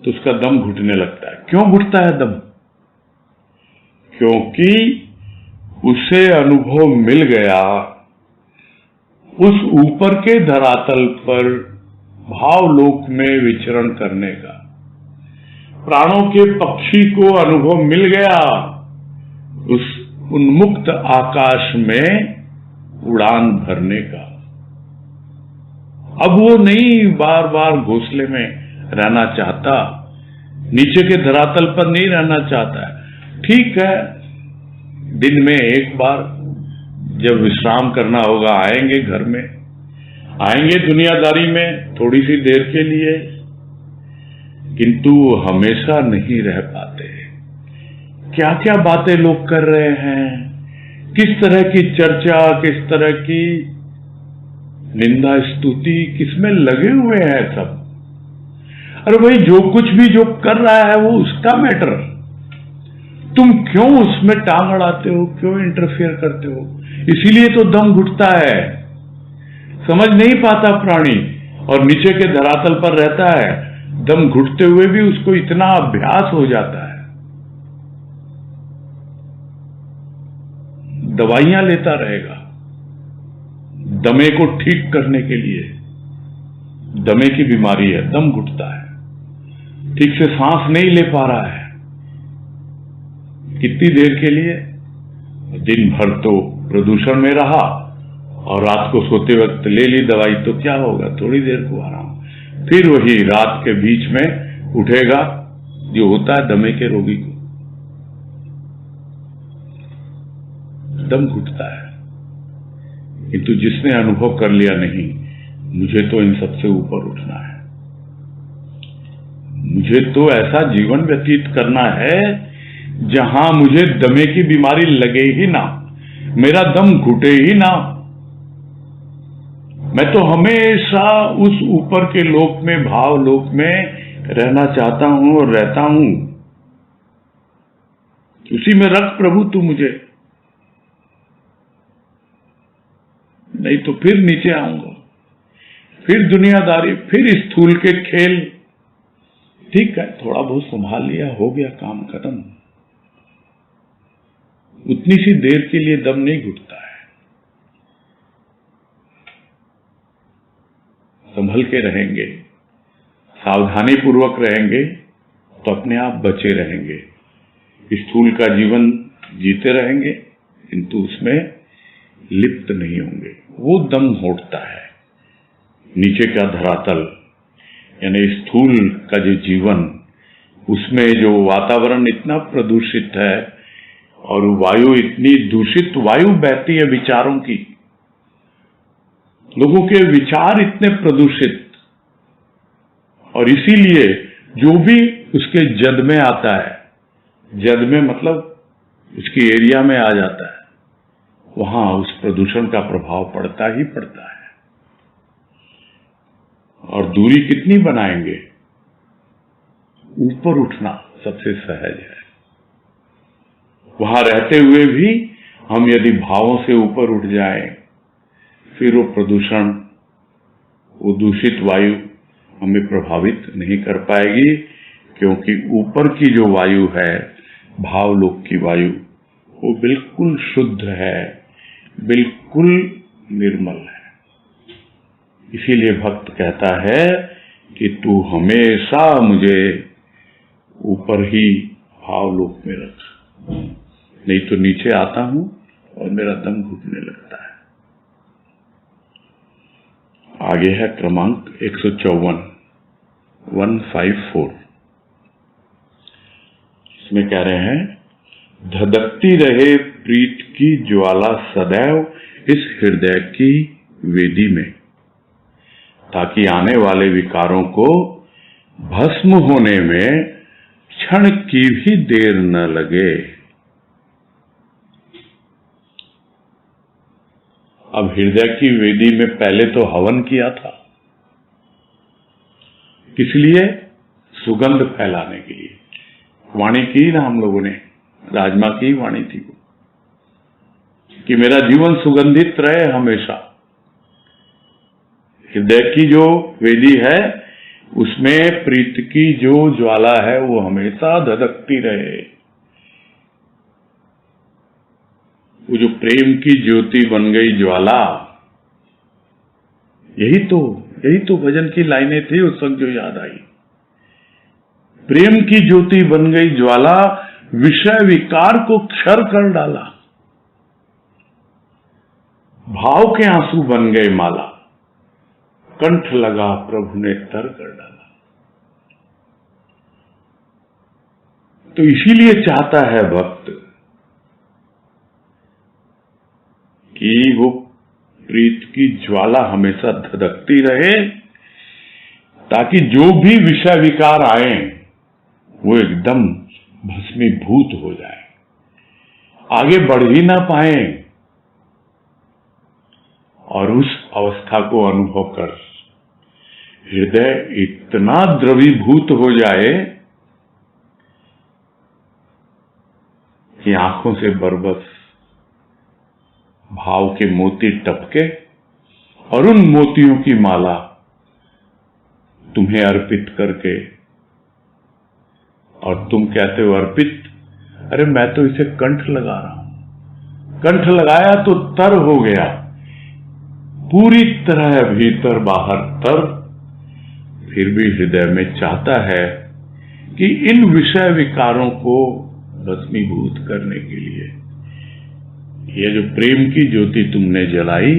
तो उसका दम घुटने लगता है। क्यों घुटता है दम? क्योंकि उसे अनुभव मिल गया उस ऊपर के धरातल पर भावलोक में विचरण करने का। प्राणों के पक्षी को अनुभव मिल गया उस उन्मुक्त आकाश में उड़ान भरने का। अब वो नहीं बार बार घोंसले में रहना चाहता, नीचे के धरातल पर नहीं रहना चाहता है। ठीक है, दिन में एक बार जब विश्राम करना होगा आएंगे, घर में आएंगे, दुनियादारी में थोड़ी सी देर के लिए, किंतु हमेशा नहीं रह पाते। क्या क्या बातें लोग कर रहे हैं, किस तरह की चर्चा, किस तरह की निंदा स्तुति, किसमें लगे हुए हैं सब। अरे भाई, जो कुछ भी जो कर रहा है वो उसका मैटर, तुम क्यों उसमें टांग अड़ाते हो, क्यों इंटरफेयर करते हो? इसीलिए तो दम घुटता है। समझ नहीं पाता प्राणी और नीचे के धरातल पर रहता है, दम घुटते हुए भी उसको इतना अभ्यास हो जाता है, दवाइयां लेता रहेगा दमे को ठीक करने के लिए। दमे की बीमारी है, दम घुटता है, ठीक से सांस नहीं ले पा रहा है। कितनी देर के लिए? दिन भर तो प्रदूषण में रहा और रात को सोते वक्त ले ली दवाई, तो क्या होगा? थोड़ी देर को आराम, फिर वही रात के बीच में उठेगा जो होता है दमे के रोगी को, दम घुटता है। किंतु जिसने अनुभव कर लिया, नहीं, मुझे तो इन सबसे ऊपर उठना है, मुझे तो ऐसा जीवन व्यतीत करना है जहां मुझे दमे की बीमारी लगे ही ना, मेरा दम घुटे ही ना। मैं तो हमेशा उस ऊपर के लोक में, भाव लोक में रहना चाहता हूं और रहता हूं। उसी में रख प्रभु तू मुझे, नहीं तो फिर नीचे आऊंगा, फिर दुनियादारी, फिर स्थूल के खेल। ठीक है, थोड़ा बहुत संभाल लिया, हो गया काम खत्म। उतनी सी देर के लिए दम नहीं घुटता है। संभल के रहेंगे, सावधानी पूर्वक रहेंगे तो अपने आप बचे रहेंगे। स्थूल का जीवन जीते रहेंगे किंतु उसमें लिप्त नहीं होंगे। वो दम घोटता है। नीचे का धरातल यानी स्थूल का जो जीवन, उसमें जो वातावरण इतना प्रदूषित है और वायु इतनी दूषित वायु बहती है विचारों की, लोगों के विचार इतने प्रदूषित, और इसीलिए जो भी उसके जद में आता है, जद में मतलब उसकी एरिया में आ जाता है, वहां उस प्रदूषण का प्रभाव पड़ता ही पड़ता है। और दूरी कितनी बनाएंगे? ऊपर उठना सबसे सहज है। वहां रहते हुए भी हम यदि भावों से ऊपर उठ जाएं, फिर वो प्रदूषण, वो दूषित वायु हमें प्रभावित नहीं कर पाएगी, क्योंकि ऊपर की जो वायु है, भावलोक की वायु, वो बिल्कुल शुद्ध है, बिल्कुल निर्मल है। इसीलिए भक्त कहता है कि तू हमेशा मुझे ऊपर ही भावलोक में रख, नहीं तो नीचे आता हूं और मेरा दम घुटने लगता है। आगे है क्रमांक 154, 154। इसमें कह रहे हैं, धधकती रहे प्रीत की ज्वाला सदैव इस हृदय की वेदी में, ताकि आने वाले विकारों को भस्म होने में क्षण की भी देर न लगे। अब हृदय की वेदी में पहले तो हवन किया था, किस लिए? सुगंध फैलाने के लिए। वाणी की ना हम लोगों ने, राजमा की वाणी थी वो, कि मेरा जीवन सुगंधित रहे हमेशा। हृदय की जो वेदी है उसमें प्रीत की जो ज्वाला है वो हमेशा धधकती रहे। वो जो प्रेम की ज्योति बन गई ज्वाला, यही तो भजन की लाइनें थी उस वक्त जो याद आई। प्रेम की ज्योति बन गई ज्वाला, विषय विकार को क्षर कर डाला, भाव के आंसू बन गए माला, कंठ लगा प्रभु ने तर कर डाला। तो इसीलिए चाहता है भक्त कि वो प्रीत की ज्वाला हमेशा धधकती रहे, ताकि जो भी विषय विकार आए वो एकदम भस्मीभूत हो जाए, आगे बढ़ ही ना पाए, और उस अवस्था को अनुभव कर हृदय इतना द्रवीभूत हो जाए कि आंखों से बरबस भाव के मोती टपके और उन मोतियों की माला तुम्हें अर्पित करके, और तुम कहते हो अर्पित, अरे मैं तो इसे कंठ लगा रहा हूं। कंठ लगाया तो तर हो गया, पूरी तरह भीतर बाहर तर। फिर भी हृदय में चाहता है कि इन विषय विकारों को भस्मीभूत करने के लिए यह जो प्रेम की ज्योति तुमने जलाई,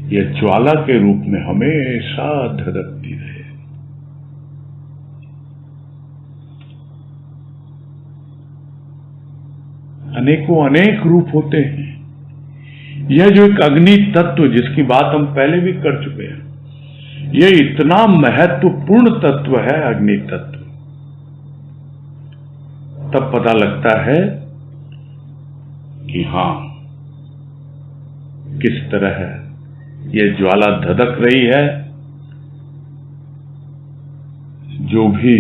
यह ज्वाला के रूप में हमेशा धधकती रहे। अनेकों अनेक रूप होते हैं। यह जो एक अग्नि तत्व जिसकी बात हम पहले भी कर चुके हैं, यह इतना महत्वपूर्ण तत्व है अग्नि तत्व। तब पता लगता है कि हां, किस तरह है यह ज्वाला धधक रही है। जो भी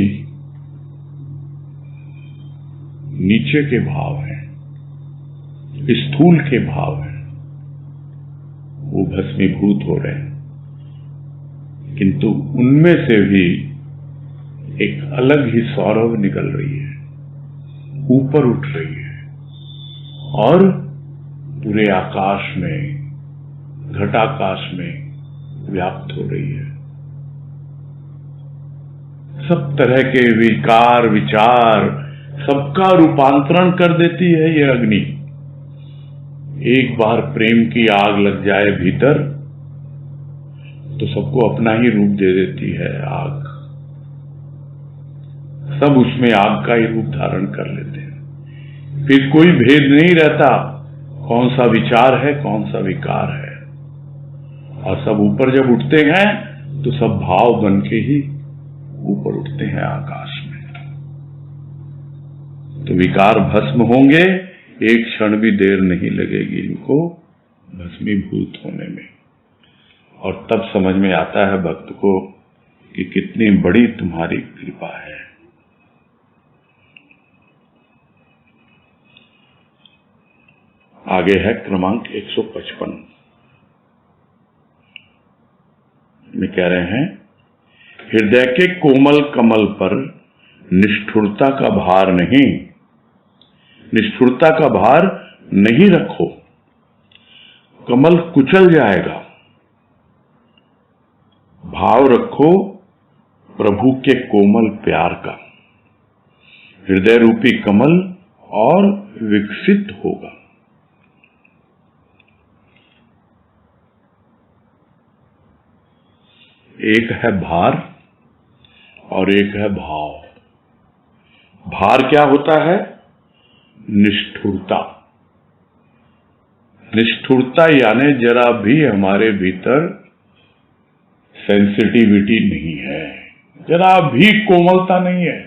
नीचे के भाव हैं, स्थूल के भाव हैं, वो भस्मीभूत हो रहे हैं, किंतु उनमें से भी एक अलग ही सौरभ निकल रही है, ऊपर उठ रही है, और पूरे आकाश में, घटाकाश में व्याप्त हो रही है। सब तरह के विकार, विचार, सबका रूपांतरण कर देती है ये अग्नि। एक बार प्रेम की आग लग जाए भीतर तो सबको अपना ही रूप दे देती है आग। सब उसमें आग का ही रूप धारण कर लेते हैं। फिर कोई भेद नहीं रहता कौन सा विचार है, कौन सा विकार है। और सब ऊपर जब उठते हैं तो सब भाव बन के ही ऊपर उठते हैं आकाश में। तो विकार भस्म होंगे, एक क्षण भी देर नहीं लगेगी इनको भस्मीभूत होने में। और तब समझ में आता है भक्त को कि कितनी बड़ी तुम्हारी कृपा है। आगे है क्रमांक 155 में कह रहे हैं, हृदय के कोमल कमल पर निष्ठुरता का भार नहीं, निष्ठुरता का भार नहीं रखो, कमल कुचल जाएगा। भाव रखो प्रभु के कोमल प्यार का, हृदय रूपी कमल और विकसित होगा। एक है भार और एक है भाव। भार क्या होता है? निष्ठुरता। निष्ठुरता यानी जरा भी हमारे भीतर सेंसिटिविटी नहीं है, जरा भी कोमलता नहीं है।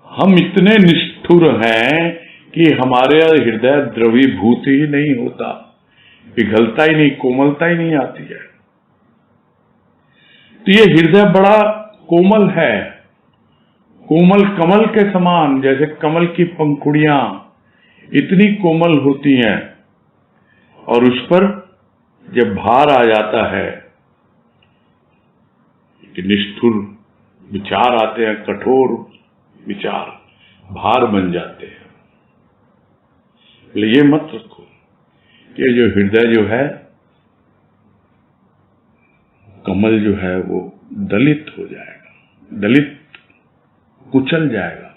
हम इतने निष्ठुर हैं कि हमारे हृदय द्रवीभूत ही नहीं होता, पिघलता ही नहीं, कोमलता ही नहीं आती है। तो ये हृदय बड़ा कोमल है, कोमल कमल के समान, जैसे कमल की पंखुड़ियां इतनी कोमल होती हैं। और उस पर जब भार आ जाता है कि निष्ठुर विचार आते हैं, कठोर विचार भार बन जाते हैं। ये मत रखो कि जो हृदय जो है, कमल जो है वो दलित हो जाएगा, दलित कुचल जाएगा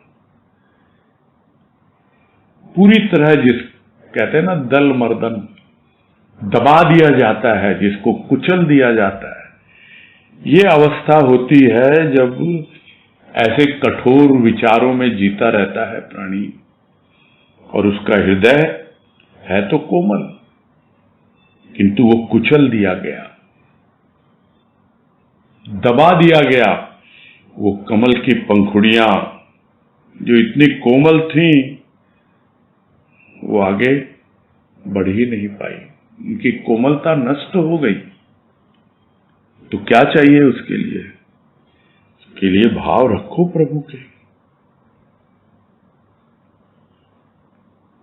पूरी तरह। जिस कहते हैं ना दल मर्दन, दबा दिया जाता है, जिसको कुचल दिया जाता है। ये अवस्था होती है जब ऐसे कठोर विचारों में जीता रहता है प्राणी और उसका हृदय है तो कोमल, किंतु वो कुचल दिया गया, दबा दिया गया। वो कमल की पंखुड़ियां जो इतनी कोमल थीं, वो आगे बढ़ ही नहीं पाई, उनकी कोमलता नष्ट हो गई। तो क्या चाहिए उसके लिए? उसके लिए भाव रखो प्रभु के,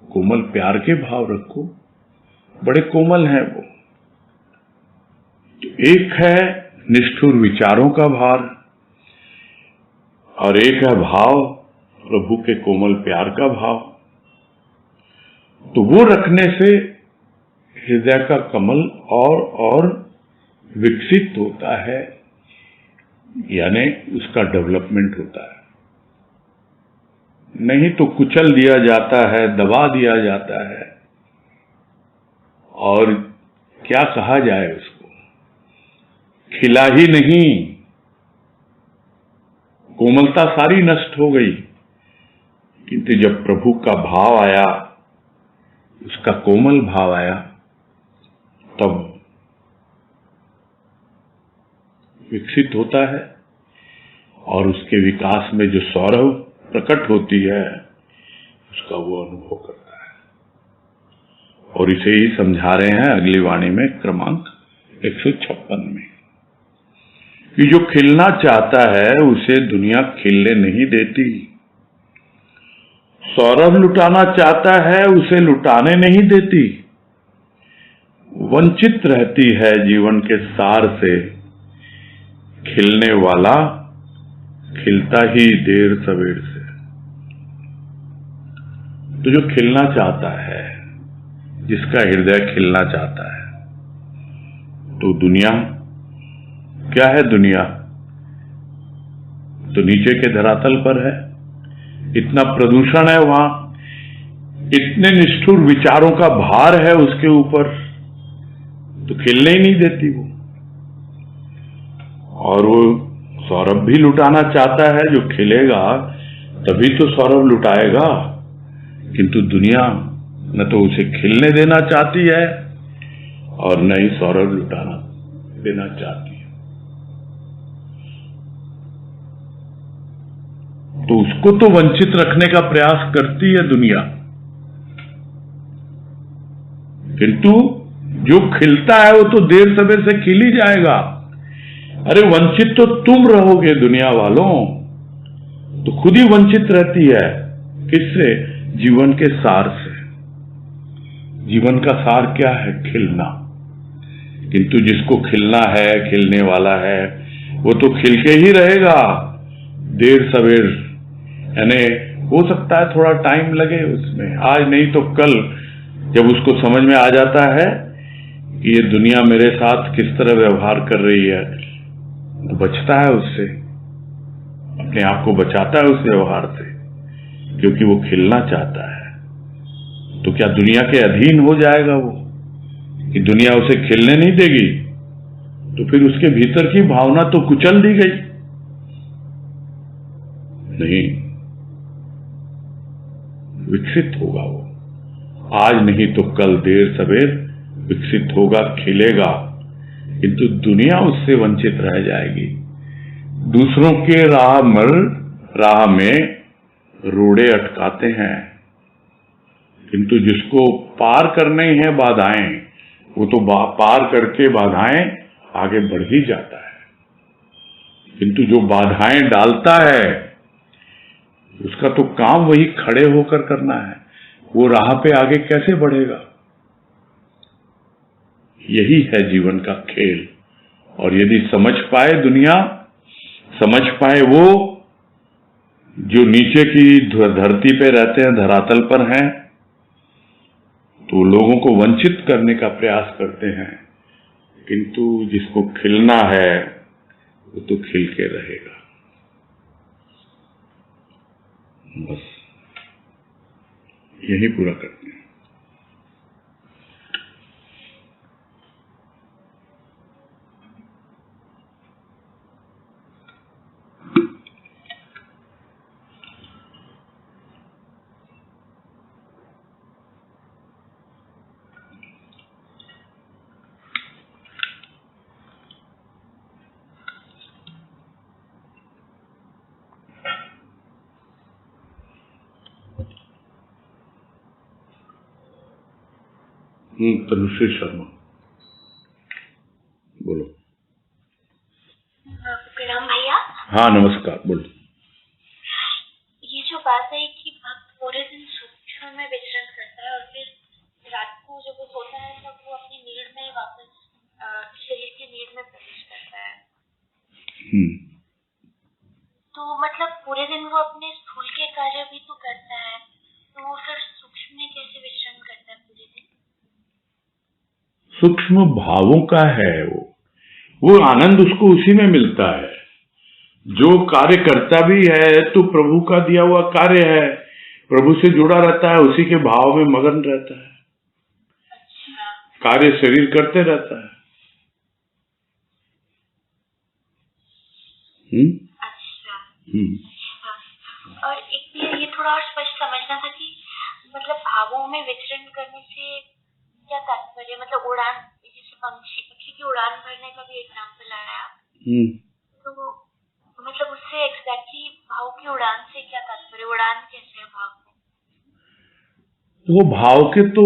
कोमल प्यार के भाव रखो, बड़े कोमल हैं वो। तो एक है निष्ठुर विचारों का भार और एक है भाव प्रभु के कोमल प्यार का भाव। तो वो रखने से हृदय का कमल और विकसित होता है, यानी उसका डेवलपमेंट होता है। नहीं तो कुचल दिया जाता है, दबा दिया जाता है, और क्या कहा जाए उसको, खिला ही नहीं, कोमलता सारी नष्ट हो गई। किंतु जब प्रभु का भाव आया, उसका कोमल भाव आया, तब विकसित होता है और उसके विकास में जो सौरभ प्रकट होती है, उसका वो अनुभव करता है। और इसे ही समझा रहे हैं अगली वाणी में क्रमांक 156 में, कि जो खिलना चाहता है उसे दुनिया खिलने नहीं देती, सौरभ लुटाना चाहता है उसे लुटाने नहीं देती, वंचित रहती है जीवन के सार से, खिलने वाला खिलता ही देर सवेर से। तो जो खिलना चाहता है, जिसका हृदय खिलना चाहता है, तो दुनिया क्या है? दुनिया तो नीचे के धरातल पर है। इतना प्रदूषण है वहां, इतने निष्ठुर विचारों का भार है उसके ऊपर, तो खिलने ही नहीं देती वो। और वो सौरभ भी लुटाना चाहता है, जो खिलेगा तभी तो सौरभ लुटाएगा, किंतु दुनिया न तो उसे खिलने देना चाहती है और न ही सौरभ लुटाना देना चाहती है। तो उसको तो वंचित रखने का प्रयास करती है दुनिया, किंतु जो खिलता है वो तो देर सवेर से खिल ही जाएगा। अरे वंचित तो तुम रहोगे दुनिया वालों, तो खुद ही वंचित रहती है। किससे? जीवन के सार से। जीवन का सार क्या है? खिलना। किंतु जिसको खिलना है, खिलने वाला है, वो तो खिल के ही रहेगा देर सवेर। यानी हो सकता है थोड़ा टाइम लगे उसमें, आज नहीं तो कल जब उसको समझ में आ जाता है कि ये दुनिया मेरे साथ किस तरह व्यवहार कर रही है, तो बचता है उससे, अपने आप को बचाता है उस व्यवहार से, क्योंकि वो खिलना चाहता है। तो क्या दुनिया के अधीन हो जाएगा वो, कि दुनिया उसे खिलने नहीं देगी? तो फिर उसके भीतर की भावना तो कुचल दी गई। नहीं, विकसित होगा वो, आज नहीं तो कल देर सवेर विकसित होगा, खिलेगा, किंतु दुनिया उससे वंचित रह जाएगी। दूसरों के राह में रोड़े अटकाते हैं, किंतु जिसको पार करनी है बाधाएं, वो तो पार करके बाधाएं आगे बढ़ ही जाता है। किंतु जो बाधाएं डालता है उसका तो काम वही खड़े होकर करना है, वो राह पे आगे कैसे बढ़ेगा? यही है जीवन का खेल। और यदि समझ पाए दुनिया, समझ पाए वो जो नीचे की धरती पे रहते हैं, धरातल पर हैं, तो लोगों को वंचित करने का प्रयास करते हैं, किंतु जिसको खिलना है वो तो खिल के रहेगा। बस यही पूरा करते हैं। तनुश्री शर्मा, बोलो। प्रणाम भैया। हाँ नमस्कार, बोलो। ये जो बात है कि भक्त पूरे दिन सूक्ष्म में विचरण करता है और फिर रात को जब वो सोता है तब वो अपनी नीड में वापस शरीर की नीड में प्रवेश करता है। तो मतलब पूरे दिन वो अपने स्थूल के कार्य भी तो करता है, तो वो फिर सूक्ष्म में कैसे विचरण करता है पूरे दिन? सूक्ष्म भावों का है वो आनंद उसको उसी में मिलता है। जो कार्य करता भी है तो प्रभु का दिया हुआ कार्य है, प्रभु से जुड़ा रहता है, उसी के भाव में मगन रहता है। अच्छा। कार्य शरीर करते रहता है। अच्छा। और एक ये थोड़ा और स्पष्ट समझना था कि मतलब भावों में विचरण करने से क्या तात्पर्य? मतलब उड़ान, जैसे पक्षी की उड़ान भरने का भी एग्जाम्पल आया, तो मतलब उससे एग्जैक्टली भाव की उड़ान से क्या तात्पर्य? उड़ान कैसे है भाव में? वो भाव के तो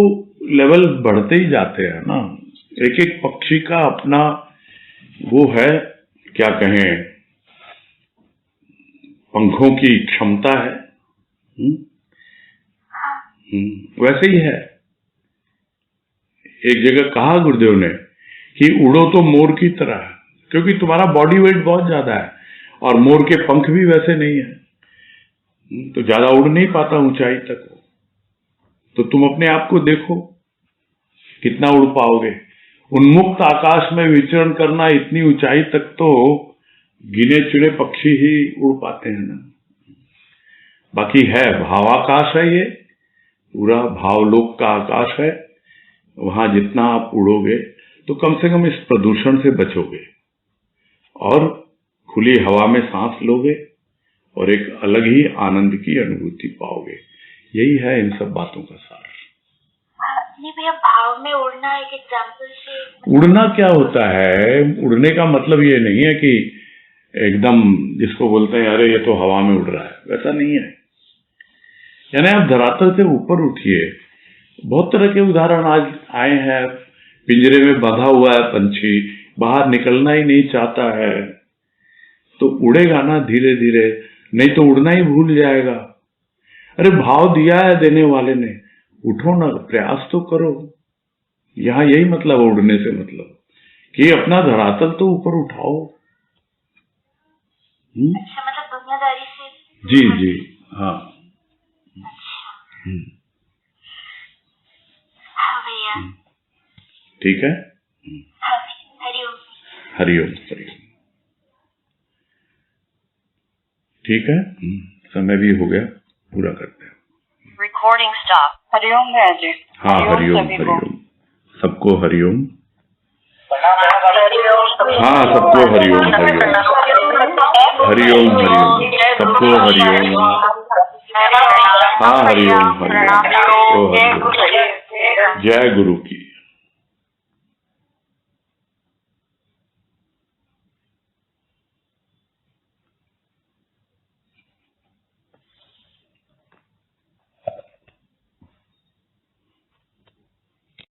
लेवल बढ़ते ही जाते हैं ना। एक एक पक्षी का अपना वो है, क्या कहें, पंखों की क्षमता है। वैसे ही है। एक जगह कहा गुरुदेव ने कि उड़ो तो मोर की तरह, क्योंकि तुम्हारा बॉडी वेट बहुत ज्यादा है और मोर के पंख भी वैसे नहीं है, तो ज्यादा उड़ नहीं पाता ऊंचाई तक। तो तुम अपने आप को देखो कितना उड़ पाओगे। उन्मुक्त आकाश में विचरण करना, इतनी ऊंचाई तक तो गिने चुने पक्षी ही उड़ पाते हैं ना। बाकी है भावाकाश है, ये पूरा भावलोक का आकाश है। वहां जितना आप उड़ोगे तो कम से कम इस प्रदूषण से बचोगे और खुली हवा में सांस लोगे और एक अलग ही आनंद की अनुभूति पाओगे। यही है इन सब बातों का सार। नहीं भैया, भाव में उड़ना एक एग्जाम्पल से। उड़ना क्या होता है? उड़ने का मतलब ये नहीं है कि एकदम जिसको बोलते हैं अरे ये तो हवा में उड़ रहा है, वैसा नहीं है। यानी आप धरातल से ऊपर उठिए। बहुत तरह के उदाहरण आज आए हैं। पिंजरे में बंधा हुआ है पंछी, बाहर निकलना ही नहीं चाहता है, तो उड़ेगा ना धीरे धीरे, नहीं तो उड़ना ही भूल जाएगा। अरे भाव दिया है देने वाले ने, उठो ना, प्रयास तो करो। यहाँ यही मतलब है उड़ने से मतलब कि अपना धरातल तो ऊपर उठाओ। अच्छा, मतलब दुनियादारी से। जी जी हाँ। हाँ भैया। ठीक है। हाँ, हरिओम। हरिओम हरिओम। ठीक है, समय भी हो गया, पूरा करते हैं। Recording stop. हरिओम भैया जी। हाँ हरिओम हरिओम। सबको हरिओम। हाँ सबको हरिओम हरिओम। हरिओम हरिओम। सबको हरिओम। हाँ हरिओम हरिओम। जय गुरु की।